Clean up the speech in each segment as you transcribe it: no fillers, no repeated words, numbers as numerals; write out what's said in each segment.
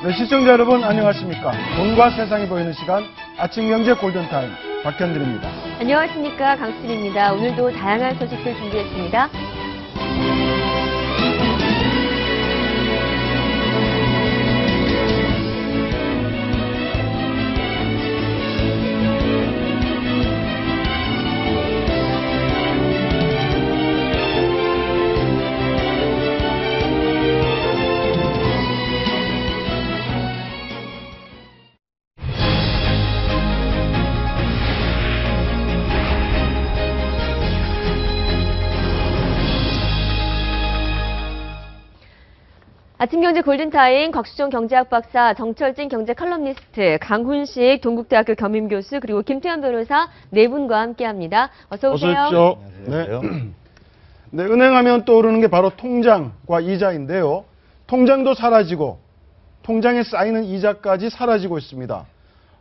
네, 시청자 여러분 안녕하십니까. 돈과 세상이 보이는 시간 아침경제 골든타임 박현들입니다. 안녕하십니까. 강수진입니다. 오늘도 다양한 소식들 준비했습니다. 아침경제 골든타임 곽수정 경제학 박사, 정철진 경제 칼럼니스트, 강훈식 동국대학교 겸임교수 그리고 김태현 변호사 네 분과 함께합니다. 어서 오세요. 어서 오십시오. 네, 은행하면 떠오르는 게 바로 통장과 이자인데요. 통장도 사라지고 통장에 쌓이는 이자까지 사라지고 있습니다.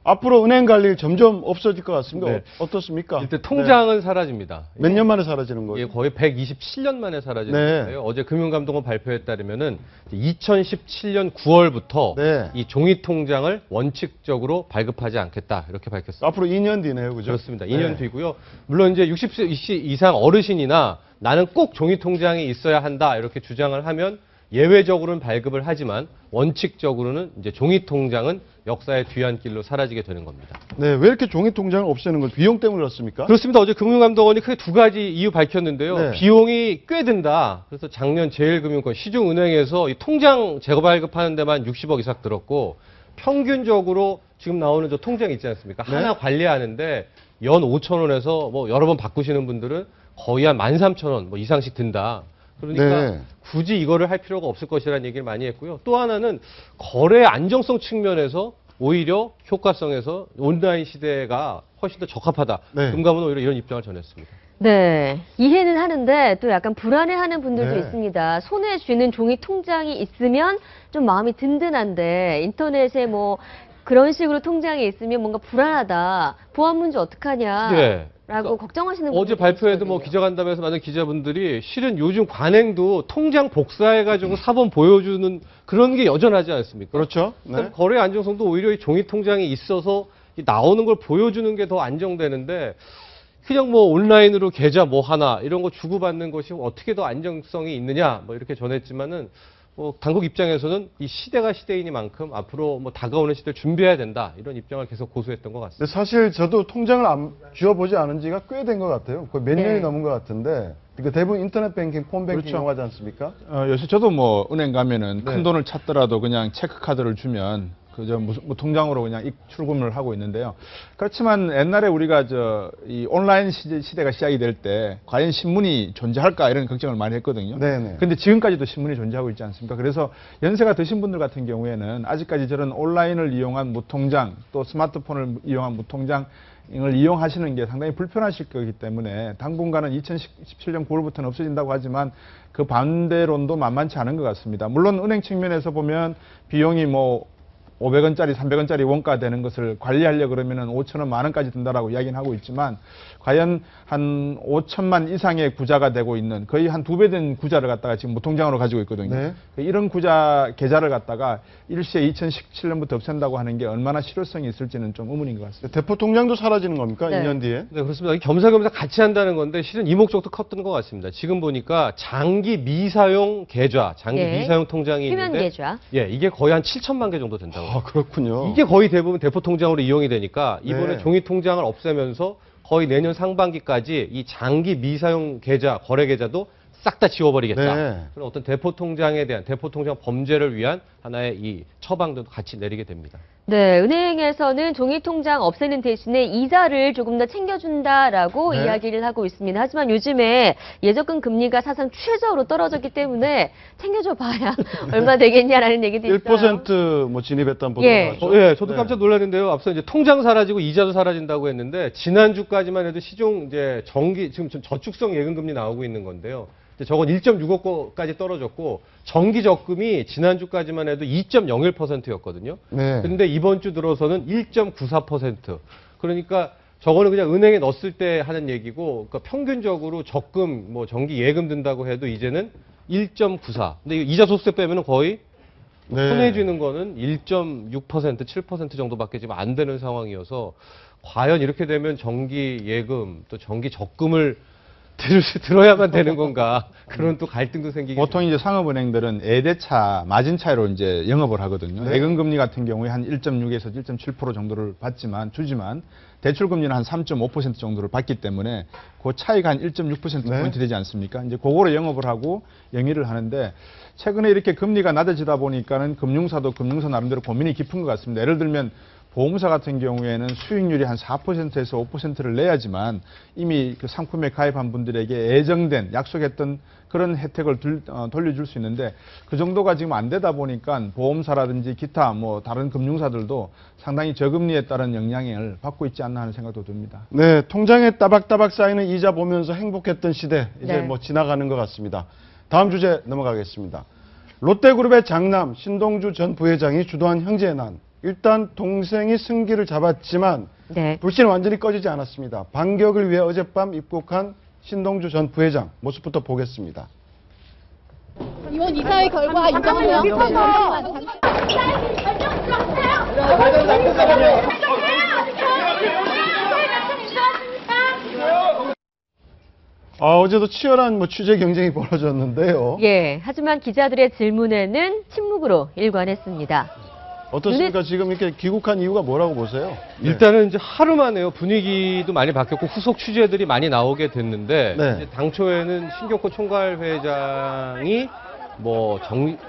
앞으로 은행 갈 일 점점 없어질 것 같습니다. 네. 어떻습니까? 일단 통장은 사라집니다. 몇 년 만에 사라지는 거예요? 이게 거의 127년 만에 사라지는 네. 건데요. 어제 금융감독원 발표에 따르면은 2017년 9월부터 네. 이 종이 통장을 원칙적으로 발급하지 않겠다 이렇게 밝혔습니다. 앞으로 2년 뒤네요, 그죠? 그렇습니다. 2년 뒤고요. 물론 이제 60세 이상 어르신이나 나는 꼭 종이 통장이 있어야 한다 이렇게 주장을 하면 예외적으로는 발급을 하지만 원칙적으로는 이제 종이 통장은 역사의 뒤안길로 사라지게 되는 겁니다. 네, 왜 이렇게 종이 통장을 없애는 건 비용 때문에 그렇습니까? 그렇습니다. 어제 금융감독원이 크게 두 가지 이유 밝혔는데요. 네. 비용이 꽤 든다. 그래서 작년 제일금융권 시중은행에서 이 통장 재발급하는 데만 60억 이상 들었고 평균적으로 지금 나오는 저 통장 있지 않습니까? 네. 하나 관리하는데 연 5,000원에서 뭐 여러 번 바꾸시는 분들은 거의 한 13,000원 뭐 이상씩 든다. 그러니까 네. 굳이 이거를 할 필요가 없을 것이라는 얘기를 많이 했고요. 또 하나는 거래 안정성 측면에서 오히려 효과성에서 온라인 시대가 훨씬 더 적합하다. 네. 금감은 오히려 이런 입장을 전했습니다. 네, 이해는 하는데 또 약간 불안해하는 분들도 네. 있습니다. 손에 쥐는 종이 통장이 있으면 좀 마음이 든든한데 인터넷에 뭐 그런 식으로 통장이 있으면 뭔가 불안하다. 보안 문제 어떡하냐. 예. 라고 걱정하시는 분들 어제 발표에도 뭐 기자간담회에서 많은 기자분들이 실은 요즘 관행도 통장 복사해가지고 사본 보여주는 그런 게 여전하지 않습니까? 그렇죠. 네. 그러니까 거래 안정성도 오히려 이 종이 통장이 있어서 이 나오는 걸 보여주는 게 더 안정되는데 그냥 뭐 온라인으로 계좌 뭐 하나 이런 거 주고받는 것이 어떻게 더 안정성이 있느냐 뭐 이렇게 전했지만은 뭐 당국 입장에서는 이 시대가 시대이니만큼 앞으로 뭐 다가오는 시대를 준비해야 된다 이런 입장을 계속 고수했던 것 같습니다. 근데 사실 저도 통장을 쥐어보지 않은 지가 꽤 된 것 같아요. 거의 몇 네. 년이 넘은 것 같은데. 그러니까 대부분 인터넷 뱅킹, 폰 뱅킹 그렇죠. 이용하지 않습니까? 요새 저도 뭐 은행 가면은 네. 큰 돈을 찾더라도 그냥 체크카드를 주면 그저 통장으로 그냥 출금을 하고 있는데요. 그렇지만 옛날에 우리가 이 온라인 시대가 시작이 될 때 과연 신문이 존재할까 이런 걱정을 많이 했거든요. 네네. 근데 지금까지도 신문이 존재하고 있지 않습니까? 그래서 연세가 드신 분들 같은 경우에는 아직까지 저런 온라인을 이용한 무통장 또 스마트폰을 이용한 무통장 을 이용하시는 게 상당히 불편하실 거기 때문에 당분간은 2017년 9월부터는 없어진다고 하지만 그 반대론도 만만치 않은 것 같습니다. 물론 은행 측면에서 보면 비용이 뭐 500원짜리, 300원짜리 원가 되는 것을 관리하려 그러면은 5천원, 만원까지 든다라고 이야기는 하고 있지만 과연 한 5천만 이상의 구자가 되고 있는 거의 한 2배 된 구자를 갖다가 지금 무통장으로 가지고 있거든요. 네. 이런 계좌를 갖다가 일시에 2017년부터 없앤다고 하는 게 얼마나 실효성이 있을지는 좀 의문인 것 같습니다. 대포 통장도 사라지는 겁니까? 네. 2년 뒤에? 네, 그렇습니다. 겸사겸사 같이 한다는 건데 실은 이목적도 컸던 것 같습니다. 지금 보니까 장기 미사용 계좌, 장기 네. 미사용 통장이 휴면 있는데 계좌. 예, 이게 거의 한 7천만 개 정도 된다고. 아, 그렇군요. 이게 거의 대부분 대포 통장으로 이용이 되니까 이번에 네. 종이 통장을 없애면서 거의 내년 상반기까지 이 장기 미사용 계좌, 거래 계좌도 싹 다 지워버리겠다. 네. 그런 어떤 대포 통장에 대한 대포 통장 범죄를 위한 하나의 이 처방도 같이 내리게 됩니다. 네, 은행에서는 종이 통장 없애는 대신에 이자를 조금 더 챙겨준다라고 네. 이야기를 하고 있습니다. 하지만 요즘에 예적금 금리가 사상 최저로 떨어졌기 때문에 챙겨줘 봐야 얼마 되겠냐라는 얘기도 있어요. 1%뭐 진입했다는 보도가 예. 나왔죠. 예, 저도 네. 깜짝 놀랐는데요. 앞서 이제 통장 사라지고 이자도 사라진다고 했는데 지난주까지만 해도 시중 이제 지금 저축성 예금금리 나오고 있는 건데요. 저건 1.65까지 떨어졌고 정기 적금이 지난주까지만 해도 2.01%였거든요. 네. 근데 이번 주 들어서는 1.94%. 그러니까 저거는 그냥 은행에 넣었을 때 하는 얘기고, 그러니까 평균적으로 적금, 뭐 정기 예금 든다고 해도 이제는 1.94. 근데 이거 이자 소득세 빼면은 거의 네. 손해지는 거는 1.6%, 7% 정도밖에 지금 안 되는 상황이어서 과연 이렇게 되면 정기 예금 또 정기 적금을 들어야만 되는 건가 그런 또 갈등도 생기게 보통 이제 상업은행들은 예대차, 마진 차이로 이제 영업을 하거든요. 네. 예금금리 같은 경우에 한 1.6에서 1.7% 정도를 주지만 대출금리는 한 3.5% 정도를 받기 때문에 그 차이가 한 1.6%포인트 되지 않습니까? 이제 그거로 영업을 하고 영위를 하는데 최근에 이렇게 금리가 낮아지다 보니까는 금융사도 금융사 나름대로 고민이 깊은 것 같습니다. 예를 들면 보험사 같은 경우에는 수익률이 한 4%에서 5%를 내야지만 이미 그 상품에 가입한 분들에게 예정된 약속했던 그런 혜택을 돌려줄 수 있는데 그 정도가 지금 안 되다 보니까 보험사라든지 기타 뭐 다른 금융사들도 상당히 저금리에 따른 영향을 받고 있지 않나 하는 생각도 듭니다. 네, 통장에 따박따박 쌓이는 이자 보면서 행복했던 시대 이제 네. 뭐 지나가는 것 같습니다. 다음 주제 넘어가겠습니다. 롯데그룹의 장남 신동주 전 부회장이 주도한 형제의 난. 일단 동생이 승기를 잡았지만 네. 불씨는 완전히 꺼지지 않았습니다. 반격을 위해 어젯밤 입국한 신동주 전 부회장 모습부터 보겠습니다. 이번 이사회 결과 인정하면 어제도 치열한 뭐 취재 경쟁이 벌어졌는데요. 예. 하지만 기자들의 질문에는 침묵으로 일관했습니다. 어떻습니까? 지금 이렇게 귀국한 이유가 뭐라고 보세요? 일단은 이제 하루 만에요. 분위기도 많이 바뀌었고 후속 취재들이 많이 나오게 됐는데 네. 이제 당초에는 신격호 총괄회장이 뭐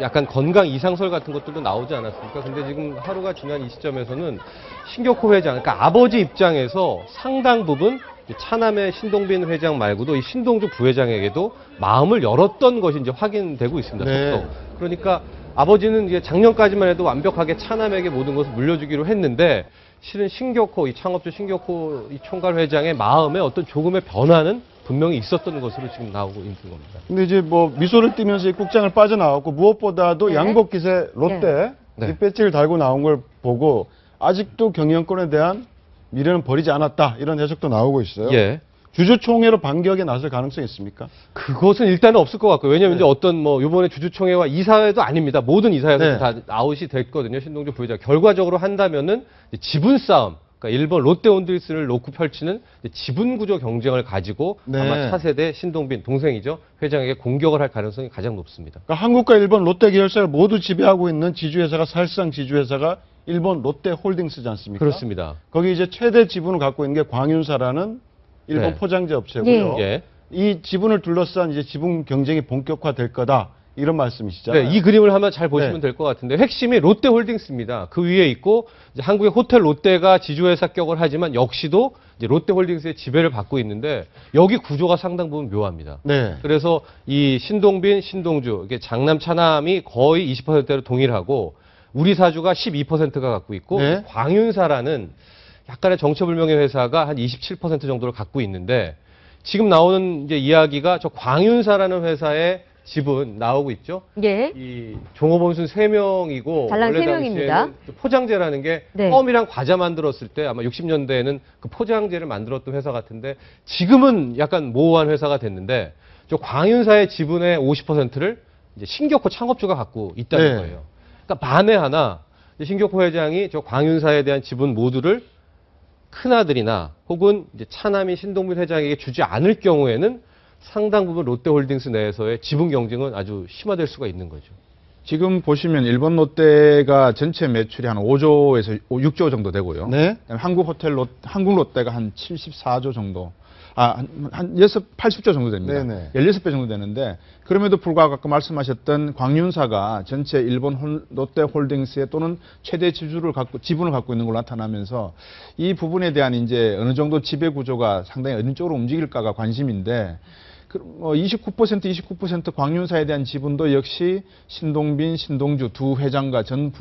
약간 건강 이상설 같은 것들도 나오지 않았습니까? 근데 지금 하루가 지난 이 시점에서는 신격호 회장, 그러니까 아버지 입장에서 상당 부분 차남의 신동빈 회장 말고도 이 신동주 부회장에게도 마음을 열었던 것이 이제 확인되고 있습니다. 네. 속속. 그러니까 아버지는 이제 작년까지만 해도 완벽하게 차남에게 모든 것을 물려주기로 했는데 실은 신격호, 이 창업주 신격호 이 총괄 회장의 마음에 어떤 조금의 변화는 분명히 있었던 것으로 지금 나오고 있는 겁니다. 근데 이제 뭐 미소를 띠면서 입국장을 빠져나왔고 무엇보다도 네. 양복 기세 롯데 네. 이 배지를 달고 나온 걸 보고 아직도 경영권에 대한 미래는 버리지 않았다 이런 해석도 나오고 있어요. 예. 주주총회로 반격에 나설 가능성이 있습니까? 그것은 일단은 없을 것 같고요. 왜냐하면 네. 이제 어떤 뭐 이번에 주주총회와 이사회도 아닙니다. 모든 이사회에서 네. 다 아웃이 됐거든요. 신동주 부회장. 결과적으로 한다면은 이제 지분 싸움. 그러니까 일본 롯데온드리스를 놓고 펼치는 지분 구조 경쟁을 가지고 네. 아마 차세대 신동빈 동생이죠. 회장에게 공격을 할 가능성이 가장 높습니다. 그러니까 한국과 일본 롯데 계열사를 모두 지배하고 있는 지주회사가 사실상 지주회사가 일본 롯데홀딩스지 않습니까? 그렇습니다. 거기 이제 최대 지분을 갖고 있는 게 광윤사라는 일본 네. 포장재 업체고요. 예. 이 지분을 둘러싼 이제 지분 경쟁이 본격화될 거다 이런 말씀이시잖아요. 네, 이 그림을 한번 잘 보시면 네. 될 것 같은데 핵심이 롯데홀딩스입니다. 그 위에 있고 이제 한국의 호텔 롯데가 지주회사 격을 하지만 역시도 이제 롯데홀딩스의 지배를 받고 있는데 여기 구조가 상당 부분 묘합니다. 네. 그래서 이 신동빈, 신동주 이게 장남 차남이 거의 20%대로 동일하고 우리 사주가 12%가 갖고 있고 네. 광윤사라는 약간의 정체불명의 회사가 한 27% 정도를 갖고 있는데 지금 나오는 이제 이야기가 저 광윤사라는 회사의 지분 나오고 있죠. 예. 이 종업원순 3명이고 달랑 원래 세 명입니다. 당시에는 포장재라는 게 네. 껌이랑 과자 만들었을 때 아마 60년대에는 그 포장재를 만들었던 회사 같은데 지금은 약간 모호한 회사가 됐는데 저 광윤사의 지분의 50%를 이제 신격호 창업주가 갖고 있다는 네. 거예요. 그러니까 만에 하나 신격호 회장이 저 광윤사에 대한 지분 모두를 큰아들이나 혹은 이제 차남인 신동빈 회장에게 주지 않을 경우에는 상당 부분 롯데홀딩스 내에서의 지분 경쟁은 아주 심화될 수가 있는 거죠. 지금 보시면 일본 롯데가 전체 매출이 한 5조에서 6조 정도 되고요. 네. 그다음에 한국 롯데가 한 74조 정도. 한 80조 정도 됩니다. 네네. 16배 정도 되는데 그럼에도 불구하고 아까 말씀하셨던 광윤사가 전체 일본 롯데홀딩스의 또는 최대 지분을 갖고 있는 걸로 나타나면서 이 부분에 대한 이제 어느 정도 지배 구조가 상당히 어느 쪽으로 움직일까가 관심인데 29% 광윤사에 대한 지분도 역시 신동빈, 신동주 두 회장과 전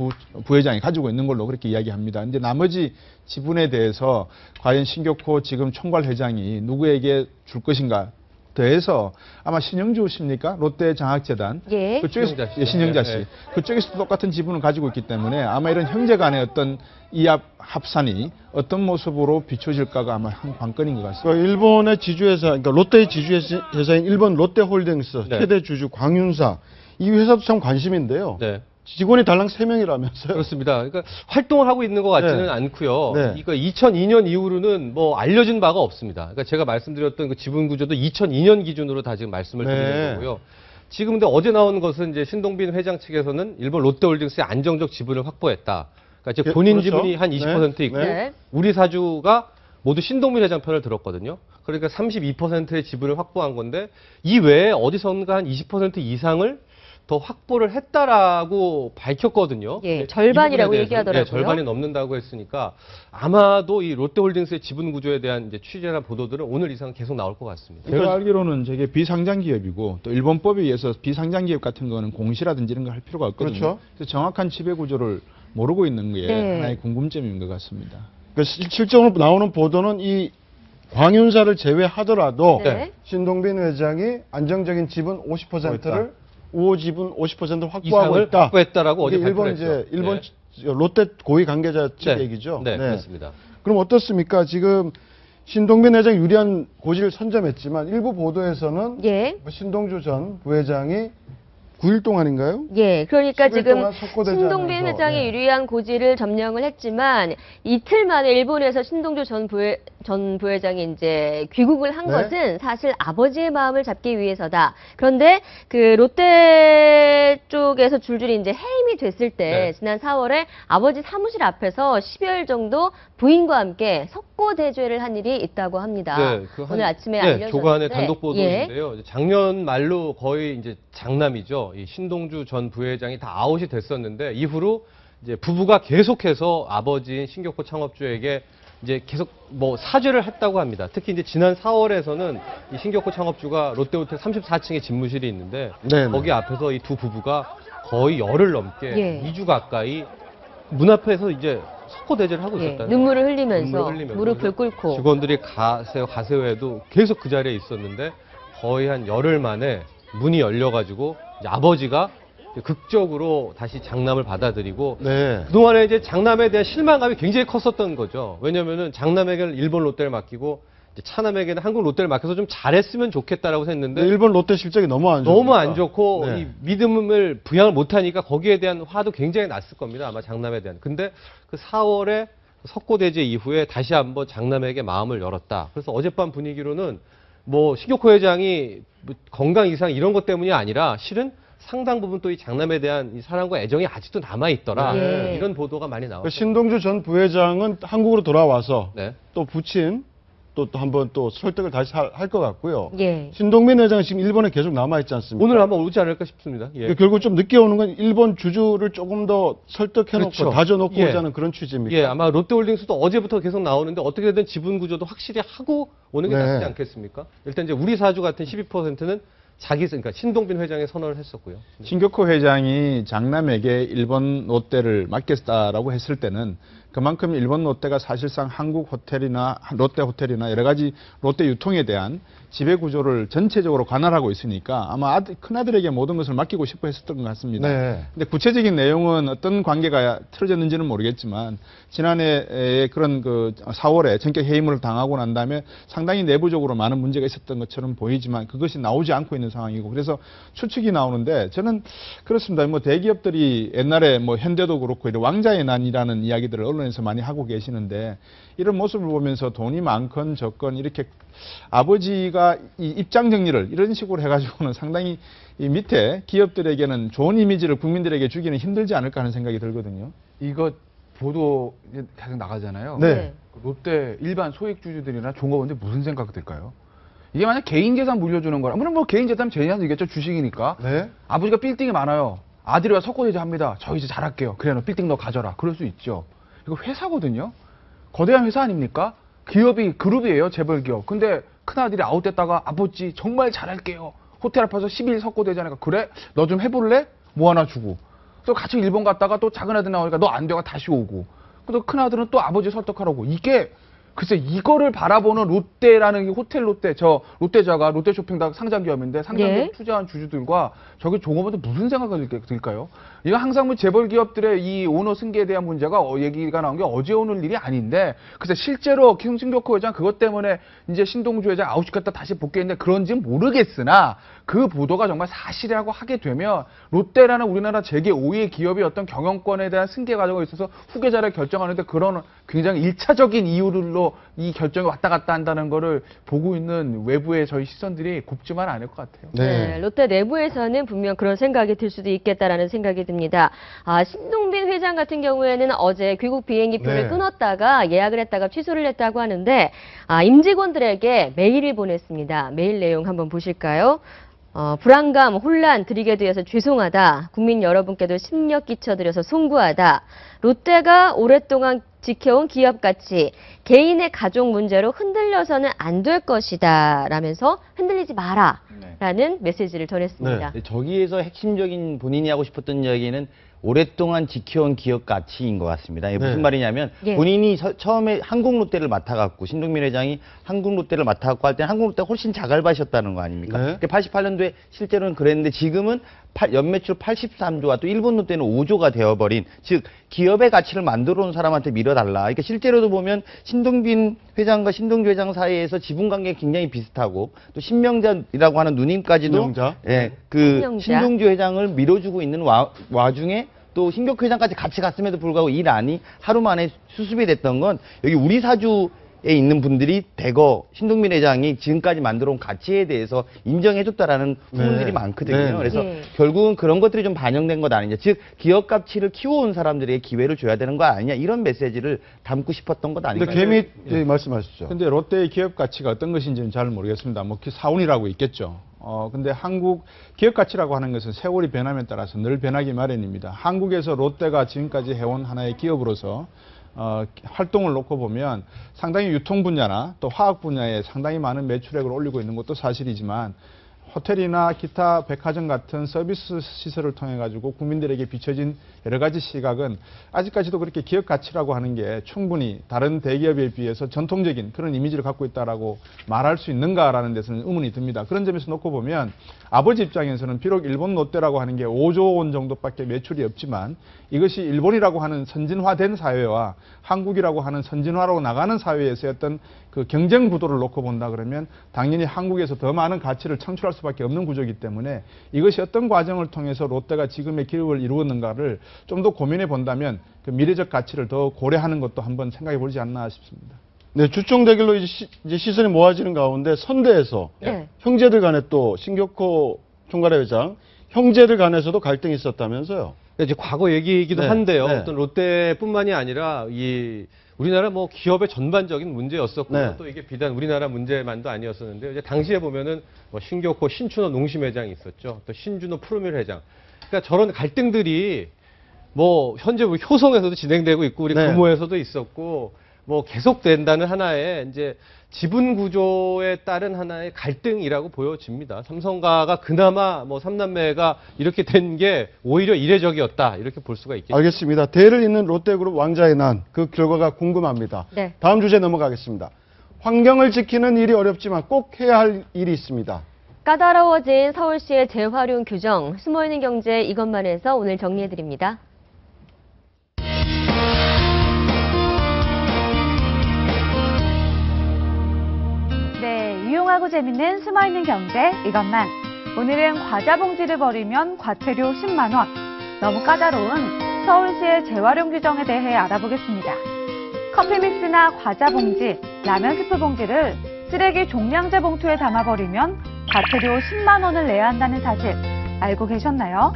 부회장이 가지고 있는 걸로 그렇게 이야기합니다. 이제 나머지 지분에 대해서 과연 신격호 지금 총괄회장이 누구에게 줄 것인가 더해서 아마 신영주 씨입니까? 롯데 장학재단. 예. 그쪽에서 신영자 씨. 신영자 씨. 네, 네. 그쪽에서도 똑같은 지분을 가지고 있기 때문에 아마 이런 형제 간의 어떤 이합 합산이 어떤 모습으로 비춰질까가 아마 한 관건인 것 같습니다. 그러니까 일본의 지주회사, 그러니까 롯데의 지주회사인 일본 롯데홀딩스 네. 최대 주주 광윤사 이 회사도 참 관심인데요. 네. 직원이 달랑 3명이라면서요. 그렇습니다. 그러니까 활동을 하고 있는 것 같지는 네. 않고요. 네. 이거 2002년 이후로는 뭐 알려진 바가 없습니다. 그러니까 제가 말씀드렸던 그 지분 구조도 2002년 기준으로 다 지금 말씀을 네. 드리는 거고요. 지금 근데 어제 나온 것은 이제 신동빈 회장 측에서는 일본 롯데홀딩스의 안정적 지분을 확보했다. 그러니까 이제 본인 그렇죠. 지분이 한 20% 있고 네. 우리 사주가 모두 신동빈 회장 편을 들었거든요. 그러니까 32%의 지분을 확보한 건데 이 외에 어디선가 한 20% 이상을 더 확보를 했다라고 밝혔거든요. 예, 네, 절반이라고 이 부분에 대해서는, 얘기하더라고요. 네, 절반이 넘는다고 했으니까 아마도 이 롯데홀딩스의 지분 구조에 대한 이제 취재나 보도들은 오늘 이상 계속 나올 것 같습니다. 제가 알기로는 저게 비상장 기업이고 또 일본법에 의해서 비상장 기업 같은 거는 공시라든지 이런 거 할 필요가 없거든요. 그렇죠. 그래서 정확한 지배 구조를 모르고 있는 게 네. 하나의 궁금점인 것 같습니다. 그러니까 실적으로 나오는 보도는 이 광윤사를 제외하더라도 네. 신동빈 회장이 안정적인 지분 50%를 우호 지분 50%를 확보하고 이상을 있다. 확보했다라고 어제 이게 일본 발표를 했죠. 이제 일본 롯데 고위 관계자 측 네. 얘기죠. 네, 그렇습니다. 그럼 어떻습니까? 지금 신동빈 회장이 유리한 고지를 선점했지만 일부 보도에서는 예. 뭐 신동주 전 부회장이 9일 동안인가요? 예, 그러니까 10일 지금 동안 석고되지 신동빈 않아서, 회장이 네. 유리한 고지를 점령을 했지만 이틀 만에 일본에서 신동주 전 부회장이 이제 귀국을 한 네. 것은 사실 아버지의 마음을 잡기 위해서다. 그런데 그 롯데 쪽에서 줄줄이 이제 해임이 됐을 때 네. 지난 4월에 아버지 사무실 앞에서 10여일 정도 부인과 함께 석고대죄를 한 일이 있다고 합니다. 그 오늘 아침에 네, 알려졌는데 조간의 단독 예. 보도인데요. 이제 작년 말로 거의 이제 장남이죠. 이 신동주 전 부회장이 다 아웃이 됐었는데 이후로 이제 부부가 계속해서 아버지인 신격호 창업주에게 이제 계속 뭐 사죄를 했다고 합니다. 특히 이제 지난 4월에서는 이 신격호 창업주가 롯데호텔 34층에 집무실이 있는데 네네. 거기 앞에서 이 두 부부가 거의 열흘 넘게 예. 2주 가까이 문 앞에서 이제 석고대죄를 하고 예, 있었다는 눈물을 흘리면서 눈물을 흘리면서. 무릎을 그래서 꿇고 직원들이 가세요에도 계속 그 자리에 있었는데 거의 한 열흘 만에 문이 열려가지고 이제 아버지가 이제 극적으로 다시 장남을 받아들이고 네. 그동안에 이제 장남에 대한 실망감이 굉장히 컸었던 거죠. 왜냐면은 장남에게는 일본 롯데를 맡기고 이제 차남에게는 한국 롯데를 맡겨서 좀 잘했으면 좋겠다라고 했는데 일본 롯데 실적이 너무 안 좋으니까. 너무 안 좋고 네. 이 믿음을 부양을 못하니까 거기에 대한 화도 굉장히 났을 겁니다. 아마 장남에 대한. 근데 그 4월에 석고대죄 이후에 다시 한번 장남에게 마음을 열었다. 그래서 어젯밤 분위기로는 뭐 신격호 회장이 뭐 건강 이상 이런 것 때문이 아니라 실은 상당 부분 또 이 장남에 대한 이 사랑과 애정이 아직도 남아 있더라. 네. 이런 보도가 많이 나왔어요. 그 신동주 전 부회장은 한국으로 돌아와서 네. 또 부친 또 한번 또 설득을 다시 할 것 같고요. 예. 신동빈 회장은 지금 일본에 계속 남아 있지 않습니까? 오늘 한번 오지 않을까 싶습니다. 예. 그러니까 결국 좀 늦게 오는 건 일본 주주를 조금 더 설득해놓고 그렇죠. 다져놓고 예. 오자는 그런 취지입니까? 예, 아마 롯데홀딩스도 어제부터 계속 나오는데 어떻게든 지분 구조도 확실히 하고 오는 게 네. 낫지 않겠습니까? 일단 이제 우리 사주 같은 12%는 그러니까 신동빈 회장에 선언을 했었고요. 신격호 회장이 장남에게 일본 롯데를 맡겼다라고 했을 때는 그만큼 일본 롯데가 사실상 한국 호텔이나 롯데 호텔이나 여러 가지 롯데 유통에 대한 지배 구조를 전체적으로 관할하고 있으니까 아마 큰아들에게 모든 것을 맡기고 싶어 했었던 것 같습니다. 네. 근데 구체적인 내용은 어떤 관계가 틀어졌는지는 모르겠지만 지난해 그런 그 4월에 전격 해임을 당하고 난 다음에 상당히 내부적으로 많은 문제가 있었던 것처럼 보이지만 그것이 나오지 않고 있는 상황이고 그래서 추측이 나오는데 저는 그렇습니다. 뭐 대기업들이 옛날에 뭐 현대도 그렇고 이런 왕자의 난이라는 이야기들을 언론에서 많이 하고 계시는데 이런 모습을 보면서 돈이 많건 적건 이렇게 아버지가 이 입장 정리를 이런 식으로 해가지고는 상당히 이 밑에 기업들에게는 좋은 이미지를 국민들에게 주기는 힘들지 않을까 하는 생각이 들거든요. 이거 보도 이제 계속 나가잖아요. 네. 롯데 일반 소액주주들이나 종업원들 무슨 생각 들까요? 이게 만약 개인 재산 물려주는 거라, 뭐 개인 재산 제한이겠죠, 주식이니까. 네. 아버지가 빌딩이 많아요. 아들이 와 석고대죄 합니다. 저 이제 잘할게요. 그래, 너 빌딩 너 가져라. 그럴 수 있죠. 이거 회사거든요. 거대한 회사 아닙니까? 기업이 그룹이에요, 재벌 기업. 근데 큰아들이 아웃됐다가 아버지 정말 잘할게요. 호텔 앞에서 10일 석고대죄하니까 그래? 너 좀 해볼래? 뭐 하나 주고. 또 같이 일본 갔다가 또 작은 아들 나오니까 너 안 돼가 다시 오고. 또 큰아들은 또 아버지 설득하라고. 이게 글쎄 이거를 바라보는 롯데라는 게 호텔 롯데, 저 롯데자가 롯데쇼핑 다 상장기업인데 상장기업 네. 투자한 주주들과 저게 종업원들 무슨 생각을 들까요? 이거 항상 뭐 재벌 기업들의 이 오너 승계에 대한 문제가 얘기가 나온 게 어제 오늘 일이 아닌데, 글쎄 실제로 신경코 회장 그것 때문에 이제 신동주 회장 아웃시켰다 다시 복귀했는데 그런지는 모르겠으나 그 보도가 정말 사실이라고 하게 되면 롯데라는 우리나라 재계 5위 기업이 어떤 경영권에 대한 승계 과정에 있어서 후계자를 결정하는데 그런 굉장히 1차적인 이유로 이 결정이 왔다 갔다 한다는 거를 보고 있는 외부의 저희 시선들이 곱지만 않을 것 같아요. 네, 롯데 내부에서는 분명 그런 생각이 들 수도 있겠다라는 생각이 듭니다. 신동빈 회장 같은 경우에는 어제 귀국 비행기표를 네. 끊었다가 예약을 했다가 취소를 했다고 하는데 임직원들에게 메일을 보냈습니다. 메일 내용 한번 보실까요? 불안감, 혼란 드리게 되어서 죄송하다. 국민 여러분께도 심력 끼쳐드려서 송구하다. 롯데가 오랫동안 지켜온 기업 가치, 개인의 가족 문제로 흔들려서는 안 될 것이다. 라면서 흔들리지 마라. 라는 메시지를 전했습니다. 네, 저기에서 핵심적인 본인이 하고 싶었던 이야기는 오랫동안 지켜온 기업 가치인 것 같습니다. 이게 무슨 네. 말이냐면 예. 본인이 처음에 한국 롯데를 맡아갖고 신동민 회장이 한국 롯데를 맡아갖고 할 때 한국 롯데가 훨씬 자갈밭이었다는 거 아닙니까? 네. 88년도에 실제로는 그랬는데 지금은 연매출 83조와 또 일본 롯데는 5조가 되어버린, 즉 기업의 가치를 만들어 온 사람한테 밀어달라. 그러니까 실제로도 보면 신동빈 회장과 신동주 회장 사이에서 지분관계가 굉장히 비슷하고 또 신명자라고 하는 누님까지도 신명자? 예, 그 신명자. 신동주 회장을 밀어주고 있는 와중에 또 신격 회장까지 같이 갔음에도 불구하고 이 란이 하루 만에 수습이 됐던 건 여기 우리 사주에 있는 분들이 대거 신동민 회장이 지금까지 만들어온 가치에 대해서 인정해줬다라는 후문들이 네. 많거든요. 네. 그래서 네. 결국은 그런 것들이 좀 반영된 것 아니냐. 즉 기업 가치를 키워온 사람들에게 기회를 줘야 되는 거 아니냐. 이런 메시지를 담고 싶었던 것 아닌가. 근데 개미 말씀하시죠. 근데 롯데의 기업 가치가 어떤 것인지는 잘 모르겠습니다. 뭐 사운이라고 있겠죠. 근데 한국 기업 가치라고 하는 것은 세월이 변함에 따라서 늘 변하기 마련입니다. 한국에서 롯데가 지금까지 해온 하나의 기업으로서 활동을 놓고 보면 상당히 유통 분야나 또 화학 분야에 상당히 많은 매출액을 올리고 있는 것도 사실이지만 호텔이나 기타 백화점 같은 서비스 시설을 통해 가지고 국민들에게 비춰진 여러 가지 시각은 아직까지도 그렇게 기업 가치라고 하는 게 충분히 다른 대기업에 비해서 전통적인 그런 이미지를 갖고 있다라고 말할 수 있는가라는 데서는 의문이 듭니다. 그런 점에서 놓고 보면 아버지 입장에서는 비록 일본 롯데라고 하는 게 5조 원 정도밖에 매출이 없지만 이것이 일본이라고 하는 선진화된 사회와 한국이라고 하는 선진화로 나가는 사회에서의 어떤 그 경쟁 구도를 놓고 본다 그러면 당연히 한국에서 더 많은 가치를 창출할 수밖에 없는 구조이기 때문에 이것이 어떤 과정을 통해서 롯데가 지금의 기업을 이루었는가를 좀 더 고민해 본다면 그 미래적 가치를 더 고려하는 것도 한번 생각해 보지 않나 싶습니다. 네, 주총 대결로 이제 시선이 모아지는 가운데 선대에서 네. 형제들 간에 또 신격호 총괄회 회장 형제들 간에서도 갈등이 있었다면서요. 이제 과거 얘기이기도 네, 한데요. 네. 어떤 롯데뿐만이 아니라 이 우리나라 뭐 기업의 전반적인 문제였었고 네. 또 이게 비단 우리나라 문제만도 아니었었는데요. 이제 당시에 보면은 뭐 신격호 신춘호 농심회장이 있었죠. 또 신준호 프로밀 회장. 그러니까 저런 갈등들이 뭐 현재 뭐 효성에서도 진행되고 있고 우리 네. 금호에서도 있었고 뭐 계속된다는 하나의 이제 지분 구조에 따른 하나의 갈등이라고 보여집니다. 삼성가가 그나마 뭐 삼남매가 이렇게 된 게 오히려 이례적이었다 이렇게 볼 수가 있겠죠. 알겠습니다. 대를 잇는 롯데그룹 왕자의 난 그 결과가 궁금합니다. 네. 다음 주제 넘어가겠습니다. 환경을 지키는 일이 어렵지만 꼭 해야 할 일이 있습니다. 까다로워진 서울시의 재활용 규정, 숨어있는 경제 이것만 해서 오늘 정리해드립니다. 네, 유용하고 재밌는 숨어있는 경제 이것만. 오늘은 과자 봉지를 버리면 과태료 10만 원. 너무 까다로운 서울시의 재활용 규정에 대해 알아보겠습니다. 커피 믹스나 과자 봉지, 라면 스프 봉지를 쓰레기 종량제 봉투에 담아버리면 과태료 10만 원을 내야 한다는 사실 알고 계셨나요?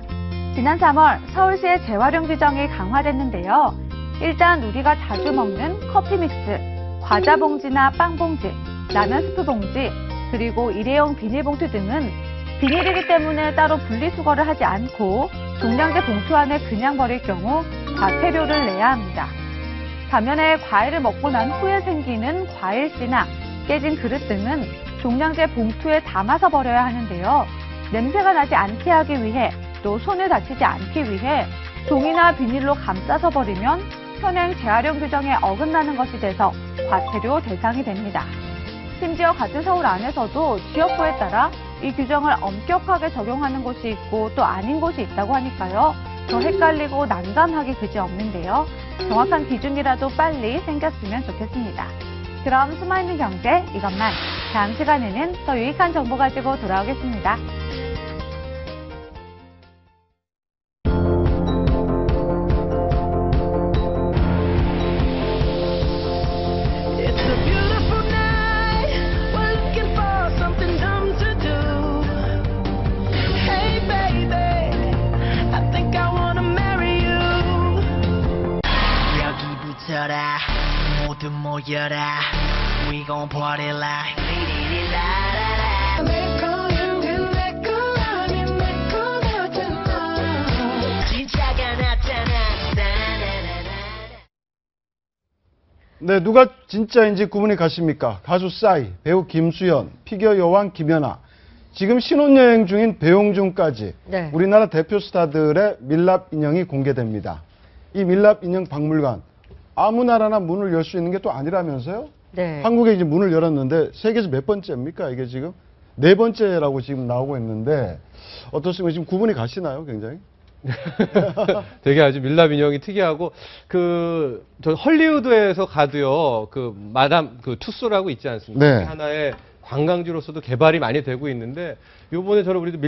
지난 3월 서울시의 재활용 규정이 강화됐는데요. 일단 우리가 자주 먹는 커피 믹스, 과자 봉지나 빵 봉지, 라면 스프 봉지, 그리고 일회용 비닐봉투 등은 비닐이기 때문에 따로 분리수거를 하지 않고 종량제 봉투 안에 그냥 버릴 경우 과태료를 내야 합니다. 반면에 과일을 먹고 난 후에 생기는 과일씨나 깨진 그릇 등은 종량제 봉투에 담아서 버려야 하는데요. 냄새가 나지 않게 하기 위해 또 손을 다치지 않기 위해 종이나 비닐로 감싸서 버리면 현행 재활용 규정에 어긋나는 것이 돼서 과태료 대상이 됩니다. 심지어 같은 서울 안에서도 지역구에 따라 이 규정을 엄격하게 적용하는 곳이 있고 또 아닌 곳이 있다고 하니까요. 더 헷갈리고 난감하기 그지없는데요. 정확한 기준이라도 빨리 생겼으면 좋겠습니다. 그럼 숨어있는 경제 이것만, 다음 시간에는 더 유익한 정보 가지고 돌아오겠습니다. It's a beautiful night. We're looking for something dumb to do. Hey baby, I think I wanna marry you. 여기 붙어라, 모두 모여라. We gon' party like 리리리라라라. 내 거야, 내 거 아닌 내 거잖아. 진짜가 나타났다. 네, 누가 진짜인지 구분이 가십니까? 가수 싸이, 배우 김수현, 피겨 여왕 김연아, 지금 신혼여행 중인 배용준까지 네. 우리나라 대표 스타들의 밀랍 인형이 공개됩니다. 이 밀랍 인형 박물관, 아무 나라나 문을 열 수 있는 게 또 아니라면서요? 네. 한국에 이제 문을 열었는데 세계에서 몇 번째입니까? 이게 지금 4번째라고 지금 나오고 있는데 어떻습니까? 지금 구분이 가시나요? 굉장히? 되게 아주 밀랍 인형이 특이하고 저 헐리우드에서 가도요 마담 투쏘라고 있지 않습니까? 네. 그게 하나의 관광지로서도 개발이 많이 되고 있는데 요번에 저는 우리도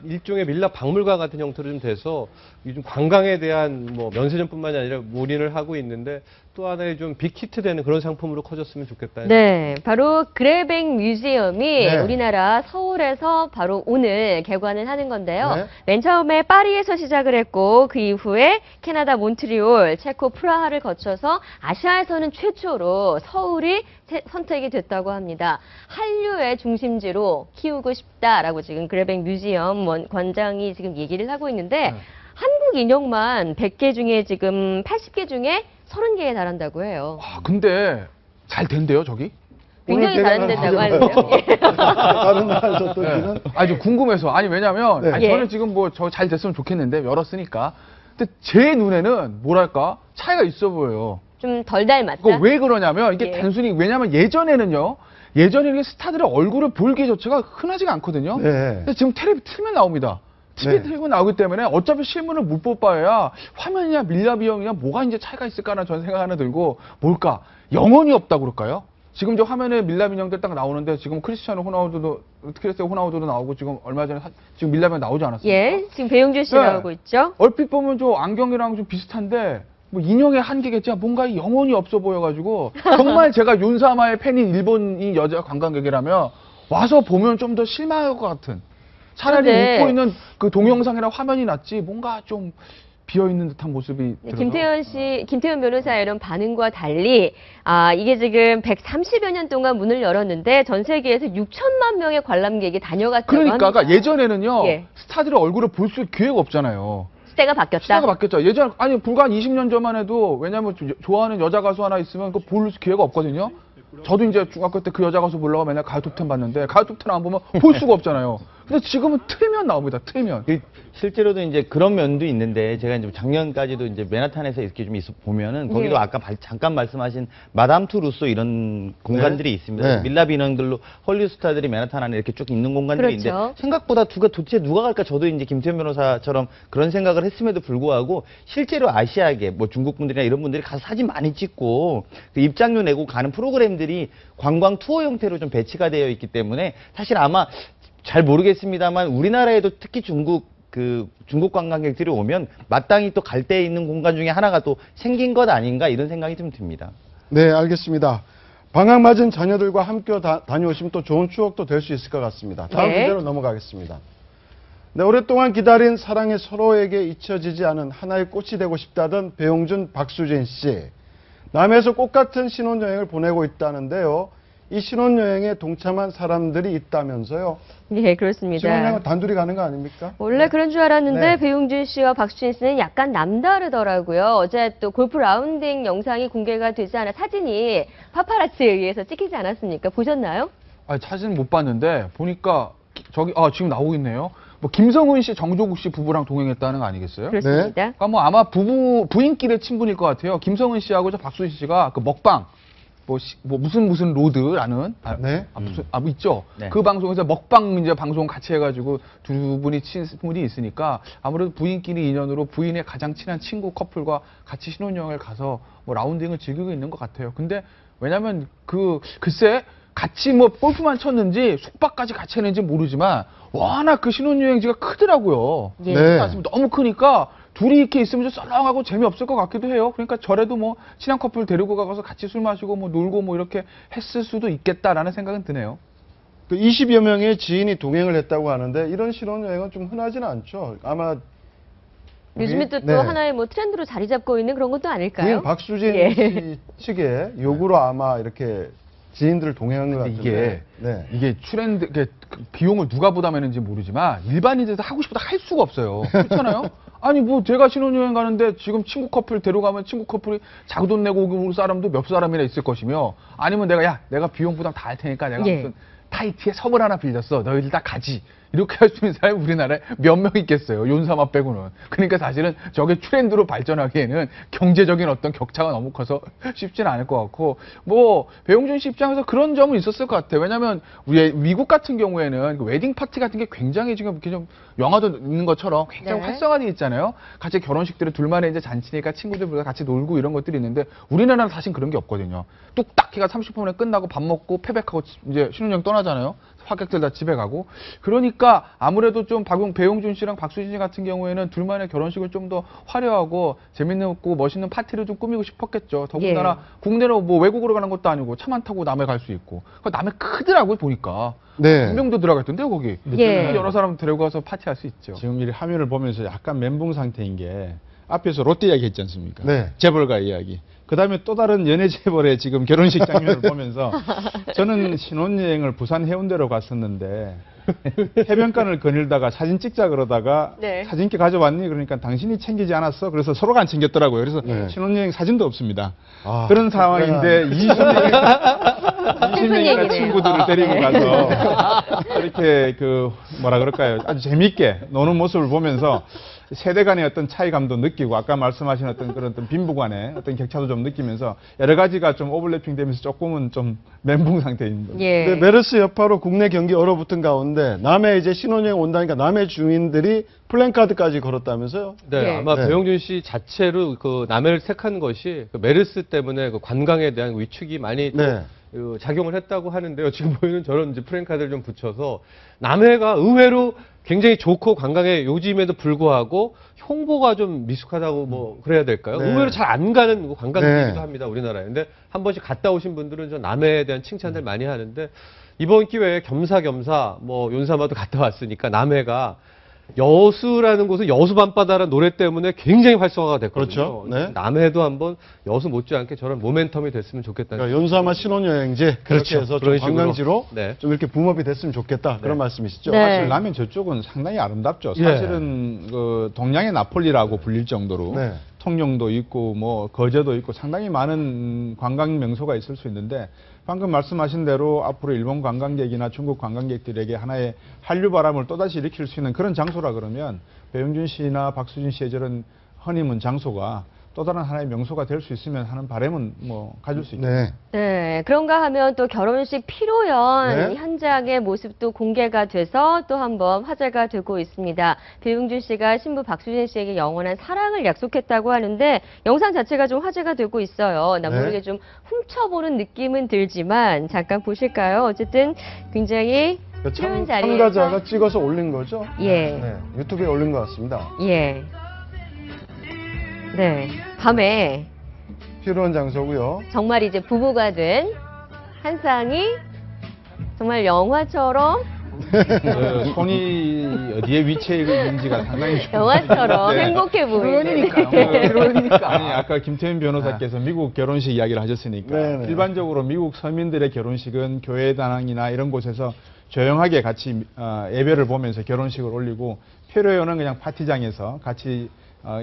일종의 밀랍 박물관 같은 형태로 좀 돼서 요즘 관광에 대한 뭐 면세점뿐만이 아니라 올인을 하고 있는데 또 하나의 좀 빅히트 되는 그런 상품으로 커졌으면 좋겠다. 네, 바로 그레뱅 뮤지엄이 네. 우리나라 서울에서 바로 오늘 개관을 하는 건데요. 네. 맨 처음에 파리에서 시작을 했고 그 이후에 캐나다 몬트리올, 체코 프라하를 거쳐서 아시아에서는 최초로 서울이 선택이 됐다고 합니다. 한류의 중심지로 키우고 싶다라고 지금 그레뱅 뮤지엄 관장이 지금 얘기를 하고 있는데 한국 인형만 100개 중에 지금 80개 중에 30개에 달한다고 해요. 아, 근데 잘 된대요, 저기? 굉장히 잘한다고 하는데요. 다른 나라에서 또 지금 아니, 좀 궁금해서. 아니, 왜냐면, 네. 아니, 예. 저는 지금 뭐, 저 잘 됐으면 좋겠는데, 열었으니까. 근데 제 눈에는, 뭐랄까, 차이가 있어 보여요. 좀 덜 닮았다. 그거 왜 그러냐면, 이게 예. 단순히, 왜냐면 예전에는 스타들의 얼굴을 볼기 자체가 흔하지가 않거든요. 네. 근데 지금 텔레비 틀면 나옵니다. TV 네. 틀고 나오기 때문에 어차피 실물을 못 볼 바에야 화면이냐 밀랍 인형이냐 뭐가 이제 차이가 있을까라는 전 생각 하나 들고 뭘까? 영혼이 없다고 그럴까요? 지금 이제 화면에 밀랍 인형들 딱 나오는데 지금 크리스티아노 호나우두도 나오고 지금 얼마 전에 지금 밀랍에 나오지 않았습니까? 예, 지금 배용준 씨 네. 나오고 있죠. 얼핏 보면 저 안경이랑 좀 비슷한데 뭐 인형의 한계겠지 뭔가 영혼이 없어 보여가지고 정말 제가 윤사마의 팬인 일본인 여자 관광객이라면 와서 보면 좀 더 실망할 것 같은 차라리 근데 웃고 있는 그 동영상이랑 화면이 낫지 뭔가 좀 비어있는 듯한 모습이 들어서 김태현 변호사의 이런 반응과 달리, 이게 지금 130여 년 동안 문을 열었는데 전 세계에서 6천만 명의 관람객이 다녀갔다고 그러니까 합니다. 예전에는요 예. 스타들의 얼굴을 볼 수 기회가 없잖아요. 시대가 바뀌었다. 시대가 바뀌었죠. 아니 불과 한 20년 전만 해도 왜냐면 좋아하는 여자 가수 하나 있으면 그거 볼 기회가 없거든요. 저도 이제 중학교 때 그 여자 가수 보려고 맨날 가요 톱10 봤는데 가요 톱10 안 보면 볼 수가 없잖아요. 근데 지금은 틀면 나옵니다. 틀면. 실제로도 이제 그런 면도 있는데 제가 이제 작년까지도 이제 맨하탄에서 이렇게 좀 보면은 거기도 예. 아까 잠깐 말씀하신 마담 투루소 이런 공간들이 있습니다. 네. 밀랍 인형들로 헐리우드 스타들이 맨하탄 안에 이렇게 쭉 있는 공간들이 그렇죠. 있는데 생각보다 도대체 누가 갈까 저도 이제 김태현 변호사처럼 그런 생각을 했음에도 불구하고 실제로 아시아계 뭐 중국 분들이나 이런 분들이 가서 사진 많이 찍고 그 입장료 내고 가는 프로그램들이 관광 투어 형태로 좀 배치가 되어 있기 때문에 사실 아마 잘 모르겠습니다만 우리나라에도 특히 중국 관광객들이 오면 마땅히 또 갈 데 있는 공간 중에 하나가 또 생긴 것 아닌가 이런 생각이 좀 듭니다. 네, 알겠습니다. 방학 맞은 자녀들과 함께 다녀오시면 또 좋은 추억도 될 수 있을 것 같습니다. 다음 네. 주제로 넘어가겠습니다. 네, 오랫동안 기다린 사랑이 서로에게 잊혀지지 않은 하나의 꽃이 되고 싶다던 배용준, 박수진 씨. 남해에서 꽃 같은 신혼여행을 보내고 있다는데요. 이 신혼여행에 동참한 사람들이 있다면서요. 네, 그렇습니다. 신혼여행은 단둘이 가는 거 아닙니까? 원래 그런 줄 알았는데 네. 배용준 씨와 박수진 씨는 약간 남다르더라고요. 어제 또 골프 라운딩 영상이 공개가 되지 않아 사진이 파파라치에 의해서 찍히지 않았습니까? 보셨나요? 아니, 사진 못 봤는데 보니까 저기 지금 나오고 있네요. 뭐 김성은 씨, 정조국 씨 부부랑 동행했다는 거 아니겠어요? 그렇습니다. 그러니까 뭐 아마 부인끼리 친분일 것 같아요. 김성은 씨하고 저 박수진 씨가 그 먹방 뭐 무슨 로드라는 뭐 있죠. 네. 그 방송에서 먹방 이제 방송 같이 해가지고 두 분이 친분이 있으니까 아무래도 부인끼리 인연으로 부인의 가장 친한 친구 커플과 같이 신혼여행을 가서 뭐 라운딩을 즐기고 있는 것 같아요. 근데 왜냐면 글쎄 같이 뭐 골프만 쳤는지 숙박까지 같이 했는지 모르지만 워낙 그 신혼여행지가 크더라고요. 예. 네. 너무 크니까 둘이 이렇게 있으면 좀 썰렁하고 재미없을 것 같기도 해요. 그러니까 저래도 뭐 친한 커플 데리고 가서 같이 술 마시고 뭐 놀고 뭐 이렇게 했을 수도 있겠다라는 생각은 드네요. 그 20여 명의 지인이 동행을 했다고 하는데 이런 신혼여행은 좀 흔하지는 않죠. 아마 요즘에 또 네. 하나의 뭐 트렌드로 자리 잡고 있는 그런 것도 아닐까요? 부인 박수진 예. 씨 측의 요구로 아마 이렇게 지인들을 동행한 것 같은데. 이게 트렌드, 비용을 누가 부담했는지 모르지만 일반인들도 하고 싶어도 할 수가 없어요. 그렇잖아요? 아니 뭐 제가 신혼여행 가는데 지금 친구 커플 데려가면 친구 커플이 자기 돈 내고 올 사람도 몇 사람이나 있을 것이며 아니면 내가 비용 부담 다 할 테니까 내가 예. 무슨 타이티에 섬을 하나 빌렸어. 너희들 다 가지. 이렇게 할 수 있는 사람이 우리나라에 몇 명 있겠어요. 윤사마 빼고는. 그러니까 사실은 저게 트렌드로 발전하기에는 경제적인 어떤 격차가 너무 커서 쉽지는 않을 것 같고 뭐 배용준 씨 입장에서 그런 점은 있었을 것 같아요. 왜냐하면 우리 미국 같은 경우에는 그 웨딩 파티 같은 게 굉장히 지금 이렇게 좀 영화도 있는 것처럼 굉장히 네. 활성화되어 있잖아요. 같이 결혼식들은 둘만의 이제 잔치니까 친구들과 같이 놀고 이런 것들이 있는데 우리나라는 사실 그런 게 없거든요. 뚝딱 해가 30분에 끝나고 밥 먹고 패백하고 이제 신혼여행 떠나잖아요. 하객들 다 집에 가고. 그러니까 아무래도 좀 배용준 씨랑 박수진 씨 같은 경우에는 둘만의 결혼식을 좀 더 화려하고 재밌고 멋있는 파티를 좀 꾸미고 싶었겠죠. 더군다나 예. 국내로 뭐 외국으로 가는 것도 아니고 차만 타고 남해 갈 수 있고. 남해 크더라고요 보니까. 네. 100명도 들어가 있던데요 거기. 예. 여러 사람 데리고 가서 파티할 수 있죠. 지금 이 화면을 보면서 약간 멘붕 상태인 게 앞에서 롯데 이야기 했지 않습니까? 네. 재벌가 이야기. 그 다음에 또 다른 연예 재벌의 지금 결혼식 장면을 보면서 저는 신혼여행을 부산 해운대로 갔었는데 해변가를 거닐다가 사진 찍자 그러다가 네. 사진기 가져왔니? 그러니까 당신이 챙기지 않았어? 그래서 서로가 안 챙겼더라고요. 그래서 네. 신혼여행 사진도 없습니다. 아, 그런 상황인데 20명이나 얘기네요. 친구들을 데리고 네. 가서 이렇게 뭐라 그럴까요? 아주 재밌게 노는 모습을 보면서 세대 간의 어떤 차이감도 느끼고 아까 말씀하신 어떤 그런 어떤 빈부 간의 어떤 격차도 좀 느끼면서 여러 가지가 좀 오버래핑 되면서 조금은 좀 멘붕 상태입니다. 예. 네, 메르스 여파로 국내 경기 얼어붙은 가운데 남해 이제 신혼여행 온다니까 남해 주민들이 플랜카드까지 걸었다면서요? 네, 네. 아마 네. 배용준 씨 자체로 그 남해를 택한 것이 그 메르스 때문에 그 관광에 대한 위축이 많이 또 네. 작용을 했다고 하는데요. 지금 보이는 저런 이제 프랭카드를 좀 붙여서 남해가 의외로 굉장히 좋고 관광의 요즘에도 불구하고 홍보가 좀 미숙하다고 뭐 그래야 될까요? 네. 의외로 잘 안 가는 관광지이기도 네. 합니다. 우리나라에. 근데 한 번씩 갔다 오신 분들은 저 남해에 대한 칭찬들 많이 하는데 이번 기회에 겸사겸사 뭐 윤사마도 갔다 왔으니까 남해가 여수라는 곳은 여수 밤바다라는 노래 때문에 굉장히 활성화가 됐거든요. 그렇죠. 네. 남해도 한번 여수 못지않게 저런 모멘텀이 됐으면 좋겠다는 그러니까 연사마 신혼여행지 그렇게 그렇죠. 해서 좀 그런 식으로. 관광지로 네. 좀 이렇게 붐업이 됐으면 좋겠다 그런 말씀이시죠? 네. 사실 남해 저쪽은 상당히 아름답죠. 예. 사실은 그 동양의 나폴리라고 불릴 정도로 네. 통영도 있고 뭐 거제도 있고 상당히 많은 관광 명소가 있을 수 있는데 방금 말씀하신 대로 앞으로 일본 관광객이나 중국 관광객들에게 하나의 한류 바람을 또다시 일으킬 수 있는 그런 장소라 그러면 배용준 씨나 박수진 씨의 저런 허니문 장소가 또 다른 하나의 명소가 될 수 있으면 하는 바람은 뭐 가질 수 있죠. 네. 네, 그런가 하면 또 결혼식 피로연 네. 현장의 모습도 공개가 돼서 또 한번 화제가 되고 있습니다. 배용준 씨가 신부 박수진 씨에게 영원한 사랑을 약속했다고 하는데 영상 자체가 좀 화제가 되고 있어요. 나 네. 모르게 좀 훔쳐보는 느낌은 들지만 잠깐 보실까요? 어쨌든 굉장히 피로연 자리에서 참가자가 찍어서 올린 거죠? 예. 네, 유튜브에 올린 것 같습니다. 예. 네, 밤에 피로한 장소고요. 정말 이제 부부가 된 한 쌍이 정말 영화처럼 손이 어디에 위치해 있는지가 상당히 좀- 영화처럼 네. 행복해 보이는 그러니까. 아니 아까 김태현 변호사께서 미국 결혼식 이야기를 하셨으니까 네네. 일반적으로 미국 서민들의 결혼식은 교회 단항이나 이런 곳에서 조용하게 같이 예배를 보면서 결혼식을 올리고 피로연은 그냥 파티장에서 같이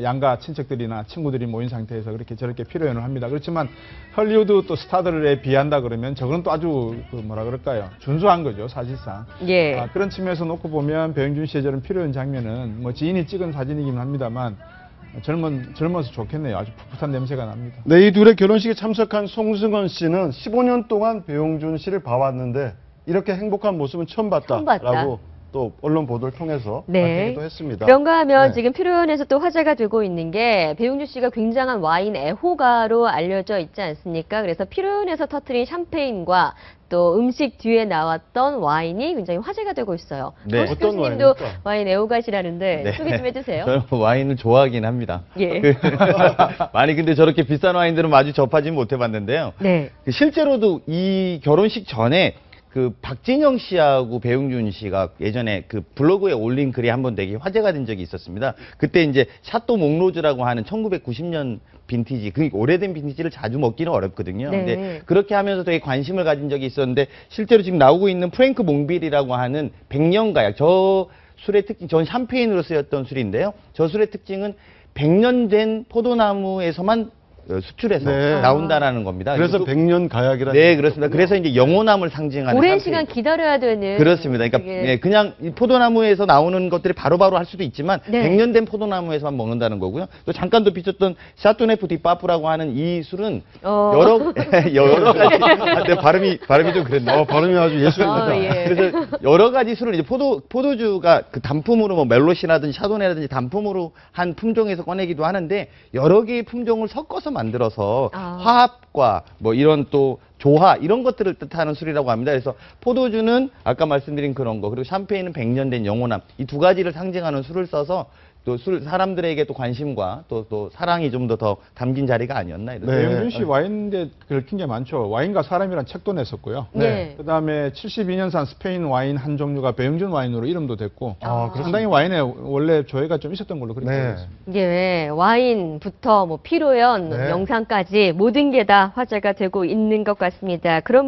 양가 친척들이나 친구들이 모인 상태에서 그렇게 저렇게 피로연을 합니다. 그렇지만 헐리우드 또 스타들에 비한다 그러면 저거는 또 아주 뭐라 그럴까요? 준수한 거죠, 사실상. 예. 그런 측면에서 놓고 보면 배용준 씨의 저런 피로연 장면은 뭐 지인이 찍은 사진이긴 합니다만 젊어서 좋겠네요. 아주 풋풋한 냄새가 납니다. 네, 이 둘의 결혼식에 참석한 송승헌 씨는 15년 동안 배용준 씨를 봐왔는데 이렇게 행복한 모습은 처음 처음 봤다라고 또 언론 보도를 통해서 밝히기도 했습니다. 그런가 하면 네. 지금 피로연에서 또 화제가 되고 있는 게 배용준 씨가 굉장한 와인 애호가로 알려져 있지 않습니까? 그래서 피로연에서 터뜨린 샴페인과 또 음식 뒤에 나왔던 와인이 굉장히 화제가 되고 있어요. 네. 어떤 어떤 교수님도 와인입니까? 와인 애호가시라는데 네. 소개 좀 해주세요. 저는 와인을 좋아하긴 합니다. 예. 많이 근데 저렇게 비싼 와인들은 마주 접하지는 못해봤는데요. 네. 실제로도 이 결혼식 전에 그 박진영 씨하고 배용준 씨가 예전에 그 블로그에 올린 글이 한번 되게 화제가 된 적이 있었습니다. 그때 이제 샤또 몽로즈라고 하는 1990년 빈티지, 그 오래된 빈티지를 자주 먹기는 어렵거든요. 네. 근데 그렇게 하면서 되게 관심을 가진 적이 있었는데 실제로 지금 나오고 있는 프랭크 몽빌이라고 하는 100년 가약, 저 술의 특징, 전 샴페인으로 쓰였던 술인데요. 저 술의 특징은 100년 된 포도나무에서만 수출해서 네. 나온다라는 겁니다. 그래서 또- 100년 가약이라는 네, 그렇습니다. 그래서 이제 영원함을 상징하는 오랜 샴페인. 시간 기다려야 되는. 그렇습니다. 그러니까 되게- 네, 그냥 이 포도나무에서 나오는 것들이 바로바로 할 수도 있지만 네. 100년 된 포도나무에서만 먹는다는 거고요. 또 잠깐 더 비쳤던 샤토네프 디빠프라고 하는 이 술은 여러 가지 네, 발음이 좀 그랬네요. 발음이 아주 예술입니다. 예. 그래서 여러 가지 술을 이제 포도주가 그 단품으로 뭐 멜로시라든지 샤도네라든지 단품으로 한 품종에서 꺼내기도 하는데 여러 개의 품종을 섞어서 만들어서 화합과 뭐 이런 또 조화 이런 것들을 뜻하는 술이라고 합니다. 그래서 포도주는 아까 말씀드린 그런 거, 그리고 샴페인은 100년 된 영원함, 이 두 가지를 상징하는 술을 써서 또 사람들에게 또 관심과 또 사랑이 좀 더 담긴 자리가 아니었나 이런. 네. 배용준 씨 와인에 긁힌 게 많죠. 와인과 사람이란 책도 냈었고요. 네. 그다음에 72년산 스페인 와인 한 종류가 배용준 와인으로 이름도 됐고 그렇습니다. 상당히 와인에 원래 조예가 좀 있었던 걸로 그렇게 네. 알고 있습니다. 예, 와인부터 뭐 피로연, 네. 영상까지 모든 게 다 화제가 되고 있는 것 같습니다. 그런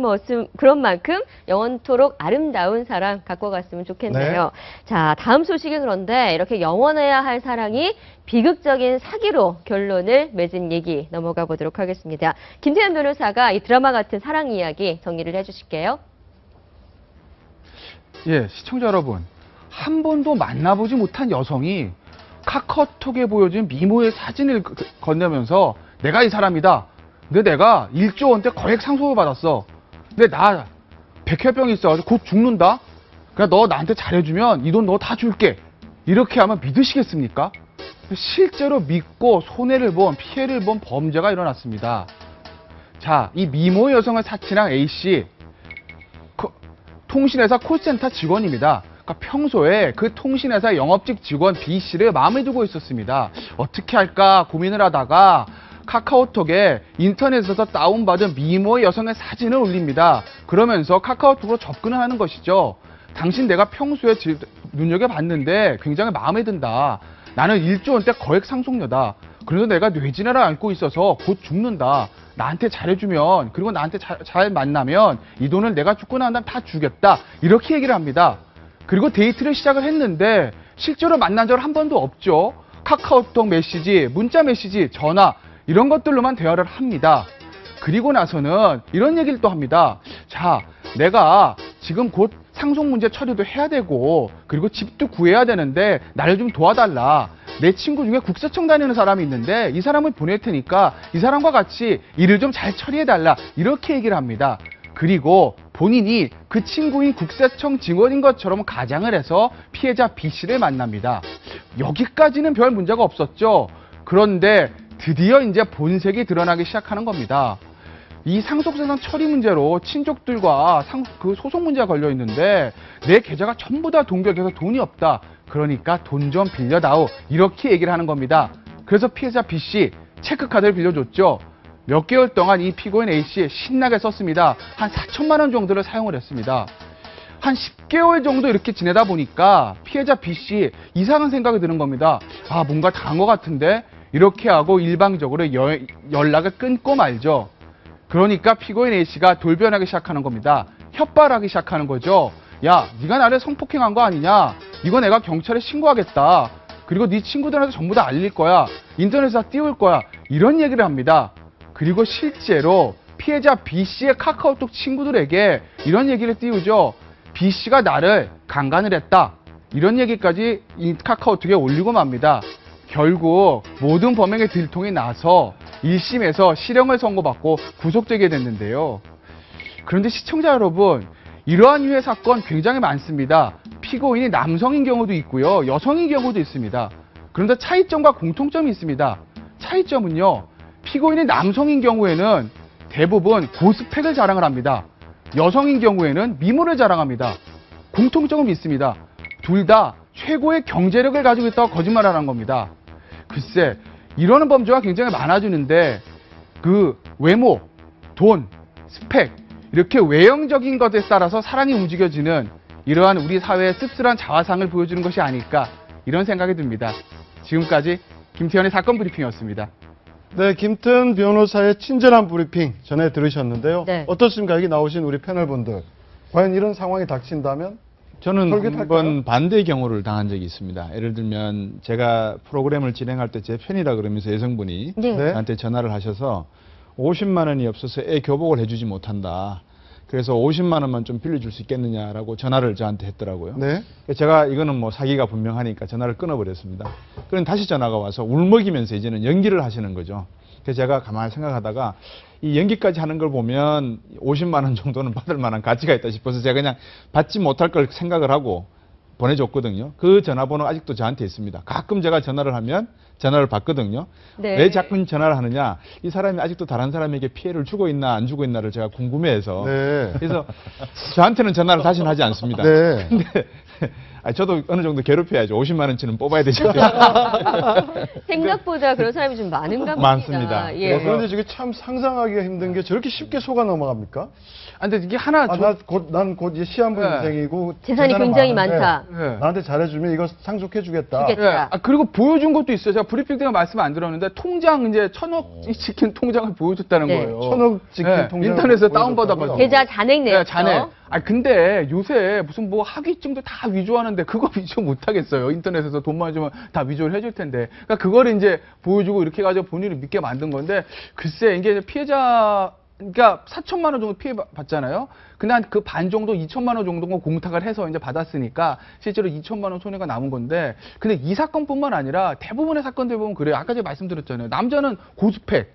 만큼 영원토록 아름다운 사랑 갖고 갔으면 좋겠네요. 자, 다음 소식이 그런데 이렇게 영원해야 할 사랑이 비극적인 사기로 결론을 맺은 얘기 넘어가 보도록 하겠습니다. 김태현 변호사가 이 드라마 같은 사랑 이야기 정리를 해주실게요. 예, 시청자 여러분. 한 번도 만나보지 못한 여성이 카카오톡에 보여준 미모의 사진을 건네면서 내가 이 사람이다. 근데 내가 1조 원대 거액 상속을 받았어. 근데 나 백혈병이 있어가지고 곧 죽는다. 그냥 너 나한테 잘해주면 이 돈 너 다 줄게. 이렇게 하면 믿으시겠습니까? 실제로 믿고 손해를 본, 피해를 본 범죄가 일어났습니다. 자, 이 미모 여성을 사칭한 A씨, 통신회사 콜센터 직원입니다. 그러니까 평소에 그 통신회사 영업직 직원 B씨를 마음에 두고 있었습니다. 어떻게 할까 고민을 하다가 카카오톡에 인터넷에서 다운받은 미모 여성의 사진을 올립니다. 그러면서 카카오톡으로 접근을 하는 것이죠. 당신 내가 평소에 눈여겨봤는데 굉장히 마음에 든다. 나는 1조 원대 거액 상속녀다. 그래서 내가 뇌진화를 앓고 있어서 곧 죽는다. 나한테 잘해주면, 그리고 나한테 잘 만나면 이 돈을 내가 죽고 난 다음 다 주겠다. 이렇게 얘기를 합니다. 그리고 데이트를 시작을 했는데 실제로 만난 적 한 번도 없죠. 카카오톡 메시지, 문자 메시지, 전화 이런 것들로만 대화를 합니다. 그리고 나서는 이런 얘기를 또 합니다. 자, 내가 지금 곧 상속 문제 처리도 해야 되고 그리고 집도 구해야 되는데 나를 좀 도와달라. 내 친구 중에 국세청 다니는 사람이 있는데 이 사람을 보낼 테니까 이 사람과 같이 일을 좀 잘 처리해달라. 이렇게 얘기를 합니다. 그리고 본인이 그 친구인 국세청 직원인 것처럼 가장을 해서 피해자 B씨를 만납니다. 여기까지는 별 문제가 없었죠. 그런데 드디어 이제 본색이 드러나기 시작하는 겁니다. 이 상속재산 처리 문제로 친족들과 그 소송 문제가 걸려 있는데 내 계좌가 전부 다 동결돼서 돈이 없다. 그러니까 돈 좀 빌려다오. 이렇게 얘기를 하는 겁니다. 그래서 피해자 B씨 체크카드를 빌려줬죠. 몇 개월 동안 이 피고인 A씨 신나게 썼습니다. 한 4천만 원 정도를 사용을 했습니다. 한 10개월 정도 이렇게 지내다 보니까 피해자 B씨 이상한 생각이 드는 겁니다. 아, 뭔가 당한 것 같은데? 이렇게 하고 일방적으로 연락을 끊고 말죠. 그러니까 피고인 A씨가 돌변하기 시작하는 겁니다. 협박하기 시작하는 거죠. 야, 네가 나를 성폭행한 거 아니냐? 이거 내가 경찰에 신고하겠다. 그리고 네 친구들한테 전부 다 알릴 거야. 인터넷에 다 띄울 거야. 이런 얘기를 합니다. 그리고 실제로 피해자 B씨의 카카오톡 친구들에게 이런 얘기를 띄우죠. B씨가 나를 강간을 했다. 이런 얘기까지 이 카카오톡에 올리고 맙니다. 결국 모든 범행의 들통이 나서 1심에서 실형을 선고받고 구속되게 됐는데요. 그런데 시청자 여러분, 이러한 유해 사건 굉장히 많습니다. 피고인이 남성인 경우도 있고요. 여성인 경우도 있습니다. 그런데 차이점과 공통점이 있습니다. 차이점은요. 피고인이 남성인 경우에는 대부분 고스펙을 자랑을 합니다. 여성인 경우에는 미모를 자랑합니다. 공통점은 있습니다. 둘 다 최고의 경제력을 가지고 있다고 거짓말하는 겁니다. 글쎄, 이러는 범죄가 굉장히 많아지는데 그 외모, 돈, 스펙 이렇게 외형적인 것에 따라서 사랑이 움직여지는 이러한 우리 사회의 씁쓸한 자화상을 보여주는 것이 아닐까 이런 생각이 듭니다. 지금까지 김태현의 사건 브리핑이었습니다. 네, 김태현 변호사의 친절한 브리핑 전해 들으셨는데요. 네. 어떻습니까? 여기 나오신 우리 패널분들. 과연 이런 상황이 닥친다면? 저는 솔깃할까요? 한번 반대의 경우를 당한 적이 있습니다. 예를 들면 제가 프로그램을 진행할 때 제 팬이라 그러면서 여성분이 네. 저한테 전화를 하셔서 50만 원이 없어서 애 교복을 해주지 못한다. 그래서 50만 원만 좀 빌려줄 수 있겠느냐라고 전화를 저한테 했더라고요. 네. 제가 이거는 뭐 사기가 분명하니까 전화를 끊어버렸습니다. 그럼 다시 전화가 와서 울먹이면서 이제는 연기를 하시는 거죠. 그래서 제가 가만히 생각하다가 이 연기까지 하는 걸 보면 50만 원 정도는 받을 만한 가치가 있다 싶어서 제가 그냥 받지 못할 걸 생각을 하고 보내줬거든요. 그 전화번호 아직도 저한테 있습니다. 가끔 제가 전화를 하면 전화를 받거든요. 네. 왜 자꾸 전화를 하느냐? 이 사람이 아직도 다른 사람에게 피해를 주고 있나 안 주고 있나를 제가 궁금해해서 네. 그래서 저한테는 전화를 다시는 하지 않습니다. 네. 근데 저도 어느 정도 괴롭혀야죠. 50만 원치는 뽑아야 되죠. 생각보다 그런 사람이 좀 많은가 봅니다. 많습니다. 예. 그런데 지금 참 상상하기가 힘든 게 저렇게 쉽게 속아 넘어갑니까? 아, 근데 이게 하나 난 곧 이제 시한부 네. 인생이고 재산이 재산은 굉장히 많은데 많다. 네. 나한테 잘해주면 이거 상속해주겠다. 주겠다. 예. 아, 그리고 보여준 것도 있어요. 제가 브리핑 때가 말씀 안 들었는데 통장 이제 1,000억 찍힌 통장을 보여줬다는 네. 거예요. 1,000억 찍힌 예, 통장을 인터넷에서 보여줬다고요? 다운받아가지고. 계좌 잔액 내역. 네, 잔액. 아, 근데 요새 무슨 뭐 학위증도 다 위조하는데 그거 위조 못 하겠어요. 인터넷에서 돈만 주면 다 위조를 해줄 텐데. 그러니까 그거를 이제 보여주고 이렇게 해가지고 본인을 믿게 만든 건데 글쎄 이게 피해자 그러니까 4천만 원 정도 피해 받잖아요. 근데 한 그 반 정도 2천만 원 정도 공탁을 해서 이제 받았으니까 실제로 2천만 원 손해가 남은 건데 근데 이 사건뿐만 아니라 대부분의 사건들 보면 그래요. 아까 제가 말씀드렸잖아요. 남자는 고스펙,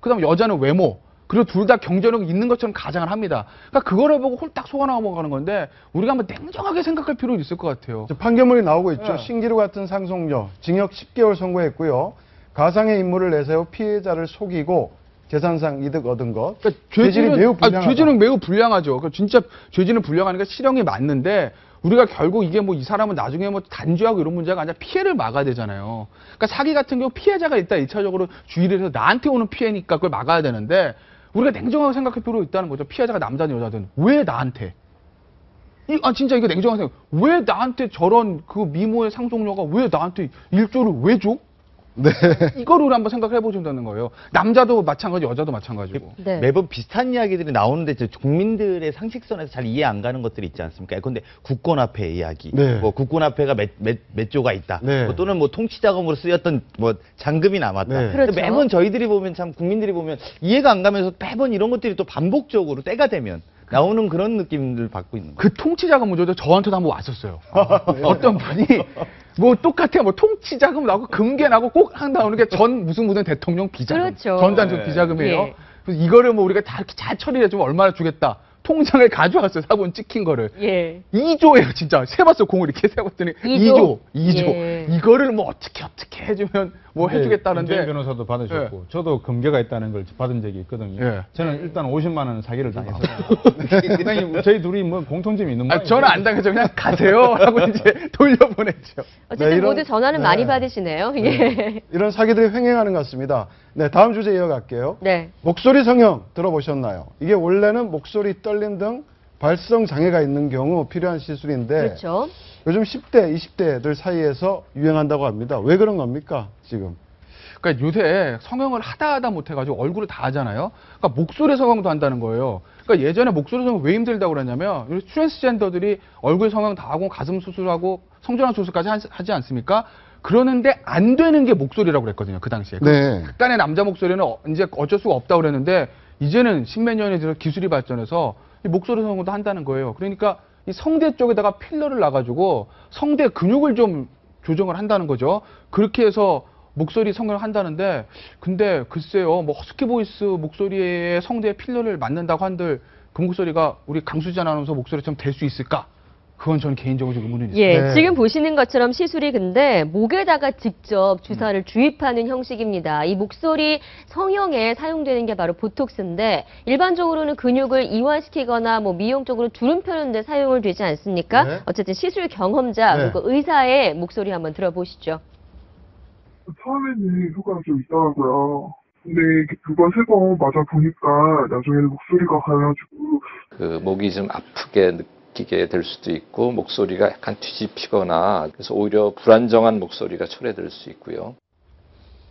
그다음 여자는 외모. 그리고 둘 다 경제력이 있는 것처럼 가장을 합니다. 그러니까 그거를 보고 홀딱 속아 넘어가는 건데 우리가 한번 냉정하게 생각할 필요가 있을 것 같아요. 이제 판결문이 나오고 있죠. 네. 신기루 같은 상속녀 징역 10개월 선고했고요. 가상의 인물을 내세워 피해자를 속이고 재산상 이득 얻은 것. 그러니까 죄질이 매우 불량하다. 죄질은 매우 불량하죠. 그러니까 진짜 죄질은 불량하니까 실형이 맞는데 우리가 결국 이게 뭐 이 사람은 나중에 뭐 단죄하고 이런 문제가 아니라 피해를 막아야 되잖아요. 그러니까 사기 같은 경우 피해자가 일단 1차적으로 주의를 해서 나한테 오는 피해니까 그걸 막아야 되는데 우리가 냉정하게 생각할 필요가 있다는 거죠. 피해자가 남자든 여자든 왜 나한테? 진짜 이거 냉정하게 생각. 왜 나한테 저런 그 미모의 상속녀가 왜 나한테 1조를 왜 줘? 네. 이거를 우리 한번 생각을 해보신다는 거예요. 남자도 마찬가지, 여자도 마찬가지고. 네. 매번 비슷한 이야기들이 나오는데 국민들의 상식선에서 잘 이해 안 가는 것들이 있지 않습니까? 그런데 국권화폐 이야기, 네. 뭐 국권화폐가 몇 조가 있다, 네. 뭐 또는 뭐 통치자금으로 쓰였던 뭐 잔금이 남았다. 네. 그렇죠. 매번 저희들이 보면 참 국민들이 보면 이해가 안 가면서 매번 이런 것들이 또 반복적으로 때가 되면 나오는 그런 느낌을 받고 있는 거예요. 그 통치자금 문제도 저한테도 한번 왔었어요. 어떤 분이 뭐 똑같아요. 뭐 통치자금 나오고 금괴 나오고 꼭 나오는 게 전 무슨 대통령 비자금. 그렇죠. 전단 비자금이에요. 예. 그래서 이거를 뭐 우리가 다 이렇게 잘 처리해주면 얼마나 주겠다. 통장을 가져왔어요. 사본 찍힌 거를. 예. 2조예요, 진짜. 세봤어, 공을 이렇게 세봤더니. 2조. 2조. 예. 이거를 뭐 어떻게 해주면 뭐 네, 해주겠다는데. 김재현 변호사도 받으셨고 저도 금괴가 있다는 걸 받은 적이 있거든요. 예. 저는 일단 50만 원 사기를 당해서 상당히 저희 둘이 뭐 공통점이 있는 거예요. 저는 안 당해서 그냥 가세요. 하고 이제 돌려보냈죠. 어쨌든 네, 이런- 모두 전화는 네. 많이 받으시네요. 예. 이런 사기들이 횡행하는 것 같습니다. 네, 다음 주제 이어갈게요. 네. 목소리 성형 들어보셨나요? 이게 원래는 목소리 떨림 등 발성 장애가 있는 경우 필요한 시술인데 그렇죠. 요즘 10대, 20대들 사이에서 유행한다고 합니다. 왜 그런 겁니까, 지금? 그러니까 요새 성형을 하다 못해가지고 얼굴을 다 하잖아요. 그러니까 목소리 성형도 한다는 거예요. 그러니까 예전에 목소리 성형 왜 힘들다고 그랬냐면 트랜스젠더들이 얼굴 성형 다 하고 가슴 수술하고 성전환 수술까지 하지 않습니까? 그러는데 안 되는 게 목소리라고 그랬거든요. 그 당시에. 네. 극단의 남자 목소리는 이제 어쩔 수가 없다고 그랬는데 이제는 십몇 년이 들어 기술이 발전해서 이 목소리 성형도 한다는 거예요. 그러니까 이 성대 쪽에다가 필러를 놔가지고 성대 근육을 좀 조정을 한다는 거죠. 그렇게 해서 목소리 성형을 한다는데 근데 글쎄요, 뭐 허스키 보이스 목소리에 성대에 필러를 맞는다고 한들 그 목소리가 우리 강수진 아나운서 목소리처럼 될 수 있을까? 그건 저는 개인적으로 좀 의문이 있어요. 예, 네. 지금 보시는 것처럼 시술이 근데 목에다가 직접 주사를 주입하는 형식입니다. 이 목소리 성형에 사용되는 게 바로 보톡스인데 일반적으로는 근육을 이완시키거나 뭐 미용 쪽으로 주름 펴는 데 사용을 되지 않습니까? 네. 어쨌든 시술 경험자 네. 그리고 의사의 목소리 한번 들어보시죠. 처음에는 효과가 좀 있더라고요. 근데 두 번, 세 번 맞아 보니까 나중에는 목소리가 가가지고 그 목이 좀 아프게 느끼게 될 수도 있고 목소리가 약간 뒤집히거나 그래서 오히려 불안정한 목소리가 초래될 수 있고요.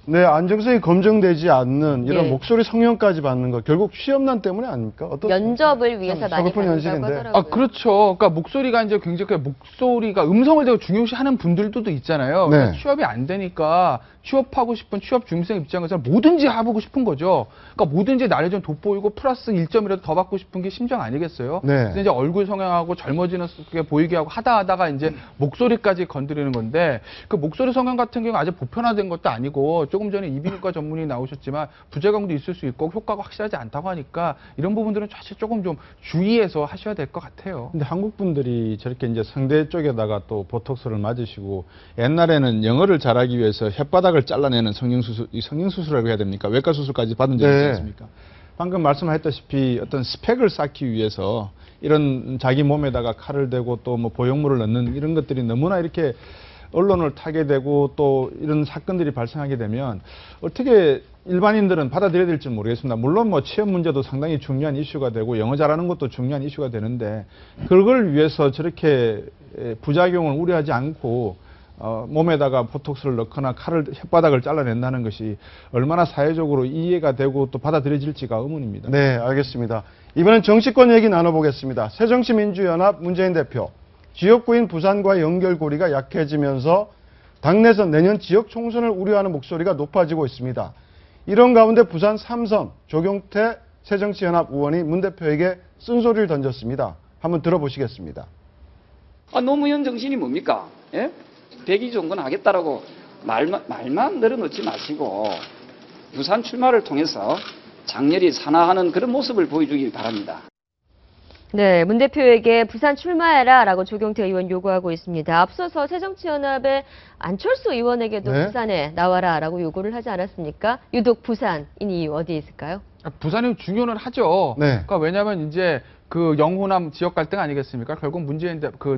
네, 안정성이 검증되지 않는 이런 예. 목소리 성형까지 받는 거 결국 취업난 때문에 아닙니까? 면접을 위해서 많이 서글픈 받는다고 현실인데. 하더라고요. 아, 그렇죠. 그러니까 목소리가 이제 굉장히 목소리가 음성을 되게 중요시하는 분들도 있잖아요. 네. 그러니까 취업이 안 되니까 취업하고 싶은 취업 준비생 입장에서 뭐든지 해보고 싶은 거죠. 그러니까 뭐든지 나를 좀 돋보이고 플러스 1점이라도 더 받고 싶은 게 심정 아니겠어요? 네. 그래서 이제 얼굴 성형하고 젊어지는 게 보이게 하고 하다가 이제 목소리까지 건드리는 건데 그 목소리 성형 같은 경우 아직 보편화된 것도 아니고 조금 전에 이비인후과 전문의 나오셨지만 부작용도 있을 수 있고 효과가 확실하지 않다고 하니까 이런 부분들은 사실 조금 좀 주의해서 하셔야 될 것 같아요. 근데 한국 분들이 저렇게 이제 성대 쪽에다가 또 보톡스를 맞으시고 옛날에는 영어를 잘하기 위해서 혓바닥을 잘라내는 성형수술이라고 해야 됩니까? 외과 수술까지 받은 적이 있지 네. 않습니까? 방금 말씀하셨다시피 어떤 스펙을 쌓기 위해서 이런 자기 몸에다가 칼을 대고 또 뭐 보형물을 넣는 이런 것들이 너무나 이렇게 언론을 타게 되고 또 이런 사건들이 발생하게 되면 어떻게 일반인들은 받아들여야 될지 모르겠습니다. 물론 뭐 취업 문제도 상당히 중요한 이슈가 되고 영어 잘하는 것도 중요한 이슈가 되는데 그걸 위해서 저렇게 부작용을 우려하지 않고 몸에다가 보톡스를 넣거나 칼을 혓바닥을 잘라낸다는 것이 얼마나 사회적으로 이해가 되고 또 받아들여질지가 의문입니다. 네, 알겠습니다. 이번엔 정치권 얘기 나눠보겠습니다. 새정치민주연합 문재인 대표. 지역구인 부산과 연결고리가 약해지면서 당내선 내년 지역 총선을 우려하는 목소리가 높아지고 있습니다. 이런 가운데 부산 3선 조경태 새정치연합 의원이 문 대표에게 쓴소리를 던졌습니다. 한번 들어보시겠습니다. 노무현 정신이 뭡니까? 예? 백이 좋은 건 하겠다라고 말만 늘어놓지 마시고 부산 출마를 통해서 장렬히 산화하는 그런 모습을 보여주길 바랍니다. 네, 문 대표에게 부산 출마해라 라고 조경태 의원 요구하고 있습니다. 앞서서 새정치연합의 안철수 의원에게도 네. 부산에 나와라 라고 요구를 하지 않았습니까? 유독 부산인 이유 어디에 있을까요? 부산이 중요는 하죠. 네. 그러니까 왜냐하면 이제 그 영호남 지역 갈등 아니겠습니까? 결국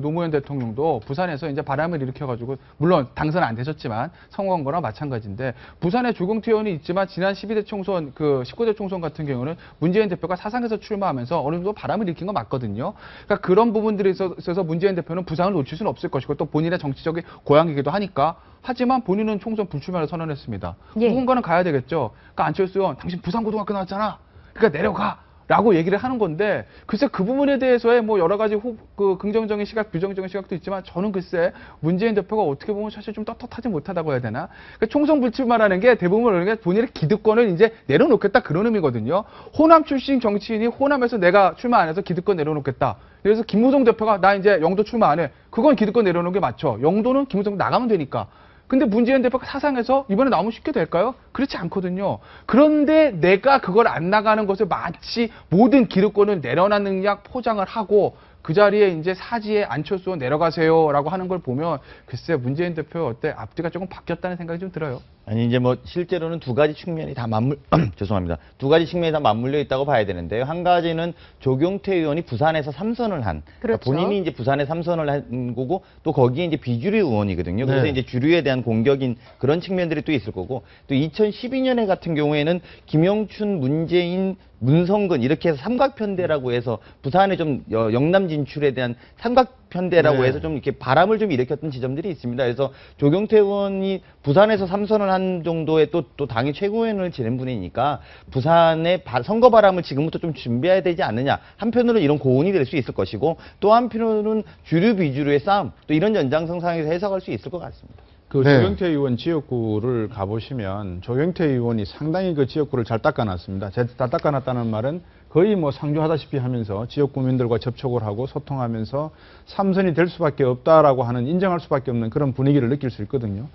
노무현 대통령도 부산에서 이제 바람을 일으켜가지고 물론 당선 안 되셨지만 성공한 거나 마찬가지인데 부산에 조경태 의원이 있지만 지난 12대 총선 19대 총선 같은 경우는 문재인 대표가 사상에서 출마하면서 어느 정도 바람을 일으킨 거 맞거든요. 그러니까 그런 부분들에 있어서 문재인 대표는 부산을 놓칠 수는 없을 것이고 또 본인의 정치적인 고향이기도 하니까 하지만 본인은 총선 불출마를 선언했습니다. 예. 누군가는 가야 되겠죠. 그러니까 안철수 의원 당신 부산고등학교 나왔잖아. 그러니까 내려가. 라고 얘기를 하는 건데 글쎄 그 부분에 대해서의 뭐 여러 가지 긍정적인 시각, 부정적인 시각도 있지만 저는 글쎄 문재인 대표가 어떻게 보면 사실 좀 떳떳하지 못하다고 해야 되나? 그러니까 총선 불출마라는 게 대부분 본인의 기득권을 이제 내려놓겠다 그런 의미거든요. 호남 출신 정치인이 호남에서 내가 출마 안 해서 기득권 내려놓겠다. 그래서 김무성 대표가 나 이제 영도 출마 안 해. 그건 기득권 내려놓는 게 맞죠. 영도는 김무성 나가면 되니까. 근데 문재인 대표가 사상에서 이번에 나오면 쉽게 될까요? 그렇지 않거든요. 그런데 내가 그걸 안 나가는 것을 마치 모든 기득권을 내려놨는 약 포장을 하고 그 자리에 이제 사지에 안철수 의원 내려가세요라고 하는 걸 보면 글쎄 문재인 대표 어때 앞뒤가 조금 바뀌었다는 생각이 좀 들어요. 아니 이제 뭐 실제로는 두 가지 측면이 다 죄송합니다. 두 가지 측면이 다 맞물려 있다고 봐야 되는데요. 한 가지는 조경태 의원이 부산에서 3선을 한 그렇죠. 그러니까 본인이 이제 부산에 3선을 한 거고 또 거기에 이제 비주류 의원이거든요. 그래서 네. 이제 주류에 대한 공격인 그런 측면들이 또 있을 거고 또 2012년에 같은 경우에는 김영춘, 문재인, 문성근 이렇게 해서 삼각편대라고 해서 부산의 좀 영남 진출에 대한 삼각편대라고 네. 해서 좀 이렇게 바람을 좀 일으켰던 지점들이 있습니다. 그래서 조경태 의원이 부산에서 3선을 한 정도의 또 당의 최고위원을 지낸 분이니까 부산의 선거 바람을 지금부터 좀 준비해야 되지 않느냐. 한편으로는 이런 고온이 될 수 있을 것이고 또 한편으로는 주류 비주류의 싸움 또 이런 연장선 상에서 해석할 수 있을 것 같습니다. 그 네. 조경태 의원 지역구를 가보시면 조경태 의원이 상당히 그 지역구를 잘 닦아놨습니다. 잘 닦아놨다는 말은 거의 뭐 상주하다시피 하면서 지역 구민들과 접촉을 하고 소통하면서 3선이 될 수밖에 없다라고 하는 인정할 수밖에 없는 그런 분위기를 느낄 수 있거든요.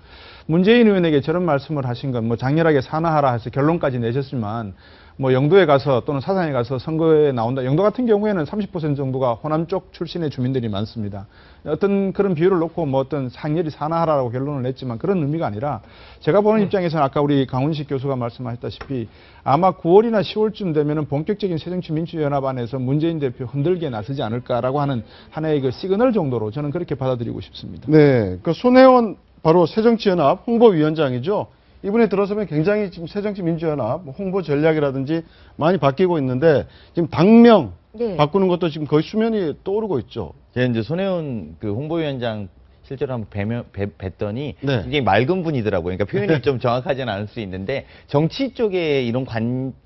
문재인 의원에게 저런 말씀을 하신 건 뭐 장렬하게 산하하라 해서 결론까지 내셨지만 뭐 영도에 가서 또는 사상에 가서 선거에 나온다. 영도 같은 경우에는 30% 정도가 호남 쪽 출신의 주민들이 많습니다. 어떤 그런 비율을 놓고 뭐 어떤 상렬이 산하하라고 결론을 냈지만 그런 의미가 아니라 제가 보는 입장에서는 아까 우리 강훈식 교수가 말씀하셨다시피 아마 9월이나 10월쯤 되면은 본격적인 새정치민주연합 안에서 문재인 대표 흔들기에 나서지 않을까라고 하는 하나의 그 시그널 정도로 저는 그렇게 받아들이고 싶습니다. 네, 그 손혜원 바로 새정치연합 홍보위원장이죠. 이분에 들어서면 굉장히 지금 새정치민주연합 홍보 전략이라든지 많이 바뀌고 있는데 지금 당명 네. 바꾸는 것도 지금 거의 수면이 떠오르고 있죠. 제가 이제 손혜원 그 홍보위원장 실제로 한번 뵀더니 네. 굉장히 맑은 분이더라고요. 그러니까 표현이 좀 정확하지는 않을 수 있는데 정치 쪽에 이런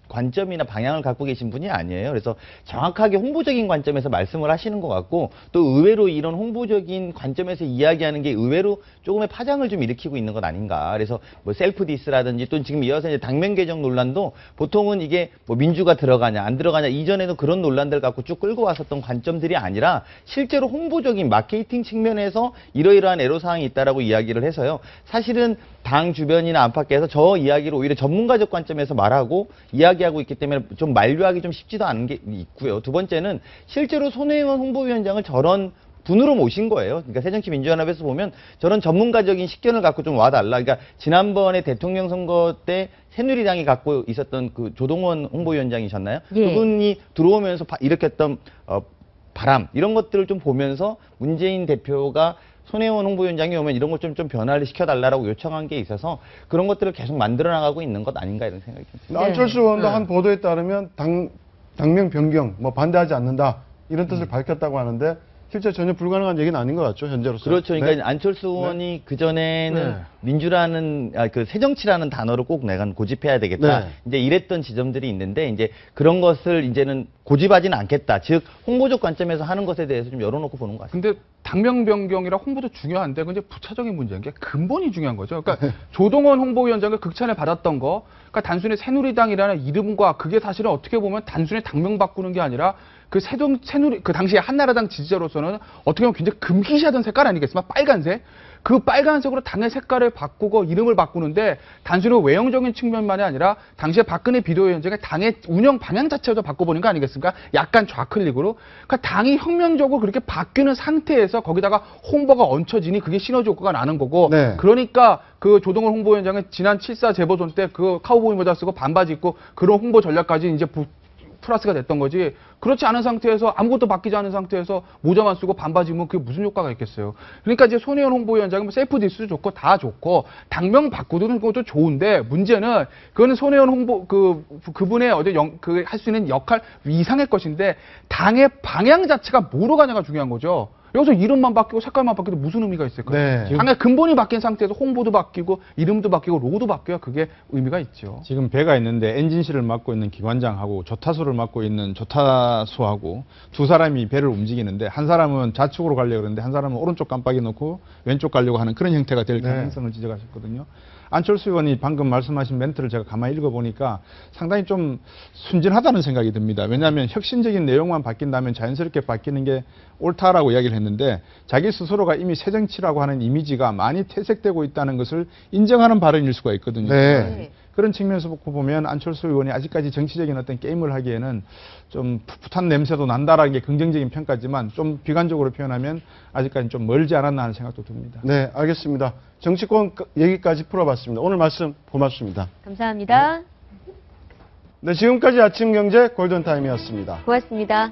관점이나 방향을 갖고 계신 분이 아니에요. 그래서 정확하게 홍보적인 관점에서 말씀을 하시는 것 같고 또 의외로 이런 홍보적인 관점에서 이야기하는 게 의외로 조금의 파장을 좀 일으키고 있는 것 아닌가. 그래서 뭐 셀프 디스라든지 또 지금 이어서 이제 당면 개정 논란도 보통은 이게 뭐 민주가 들어가냐 안 들어가냐 이전에는 그런 논란들 갖고 쭉 끌고 왔었던 관점들이 아니라 실제로 홍보적인 마케팅 측면에서 이러이러한 애로사항이 있다라고 이야기를 해서요. 사실은 당 주변이나 안팎에서 저 이야기를 오히려 전문가적 관점에서 말하고 이야기하고 있기 때문에 좀 만류하기 좀 쉽지도 않은 게 있고요. 두 번째는 실제로 손혜원 홍보위원장을 저런 분으로 모신 거예요. 그러니까 새정치민주연합에서 보면 저런 전문가적인 식견을 갖고 좀 와달라. 그러니까 지난번에 대통령 선거 때 새누리당이 갖고 있었던 그 조동원 홍보위원장이셨나요? 예. 그분이 들어오면서 일으켰던 바람 이런 것들을 좀 보면서 문재인 대표가 손혜원 홍보위원장이 오면 이런 것 좀 변화를 시켜달라고 요청한 게 있어서 그런 것들을 계속 만들어 나가고 있는 것 아닌가 이런 생각이 듭니다. 네. 안철수 의원도 한 보도에 따르면 당명 변경 뭐 반대하지 않는다 이런 뜻을 밝혔다고 하는데 실제 전혀 불가능한 얘기는 아닌 것 같죠, 현재로서. 그렇죠. 그러니까 네. 안철수 의원이 그전에는 네. 민주라는, 그 새정치라는 단어를 꼭 내가 고집해야 되겠다. 네. 이제 이랬던 지점들이 있는데, 이제 그런 것을 이제는 고집하지는 않겠다. 즉, 홍보적 관점에서 하는 것에 대해서 좀 열어놓고 보는 것 같습니다. 근데 당명 변경이라 홍보도 중요한데 그 이제 부차적인 문제인 게 근본이 중요한 거죠. 그러니까 조동원 홍보위원장을 극찬을 받았던 거, 그러니까 단순히 새누리당이라는 이름과 그게 사실은 어떻게 보면 단순히 당명 바꾸는 게 아니라 그 새누리 그 당시에 한나라당 지지자로서는 어떻게 보면 굉장히 금기시하던 색깔 아니겠습니까? 빨간색. 그 빨간색으로 당의 색깔을 바꾸고 이름을 바꾸는데 단순히 외형적인 측면만이 아니라 당시에 박근혜 비대위원장의 당의 운영 방향 자체도 바꿔보는 거 아니겠습니까? 약간 좌클릭으로. 그러니까 당이 혁명적으로 그렇게 바뀌는 상태에서 거기다가 홍보가 얹혀지니 그게 시너지 효과가 나는 거고. 네. 그러니까 그 조동원 홍보위원장은 지난 7.4 재보선 때 그 카우보이 모자 쓰고 반바지 입고 그런 홍보 전략까지 이제 플러스가 됐던 거지. 그렇지 않은 상태에서 아무것도 바뀌지 않은 상태에서 모자만 쓰고 반바지 입으면 그게 무슨 효과가 있겠어요. 그러니까 이제 손혜원 홍보위원장은 셀프 디스도 좋고 다 좋고 당명 바꾸는 것도 좋은데 문제는 그거는 손혜원 홍보 그분의 할 수 있는 역할 이상의 것인데 당의 방향 자체가 뭐로 가냐가 중요한 거죠. 여기서 이름만 바뀌고 색깔만 바뀌어도 무슨 의미가 있을까요? 네. 당의 근본이 바뀐 상태에서 홍보도 바뀌고 이름도 바뀌고 로고도 바뀌어야 그게 의미가 있죠. 지금 배가 있는데 엔진실을 맡고 있는 기관장하고 조타수를 맡고 있는 조타수하고 두 사람이 배를 움직이는데 한 사람은 좌측으로 가려고 그러는데 한 사람은 오른쪽 깜빡이 놓고 왼쪽 가려고 하는 그런 형태가 될 가능성을 지적하셨거든요. 안철수 의원이 방금 말씀하신 멘트를 제가 가만히 읽어보니까 상당히 좀 순진하다는 생각이 듭니다. 왜냐하면 혁신적인 내용만 바뀐다면 자연스럽게 바뀌는 게 옳다라고 이야기를 했는데 자기 스스로가 이미 새정치라고 하는 이미지가 많이 퇴색되고 있다는 것을 인정하는 발언일 수가 있거든요. 네. 그런 측면에서 보면 안철수 의원이 아직까지 정치적인 어떤 게임을 하기에는 좀 풋풋한 냄새도 난다라는 게 긍정적인 평가지만 좀 비관적으로 표현하면 아직까지 좀 멀지 않았나 하는 생각도 듭니다. 네, 알겠습니다. 정치권 얘기까지 풀어봤습니다. 오늘 말씀 고맙습니다. 감사합니다. 네, 지금까지 아침경제 골든타임이었습니다. 고맙습니다.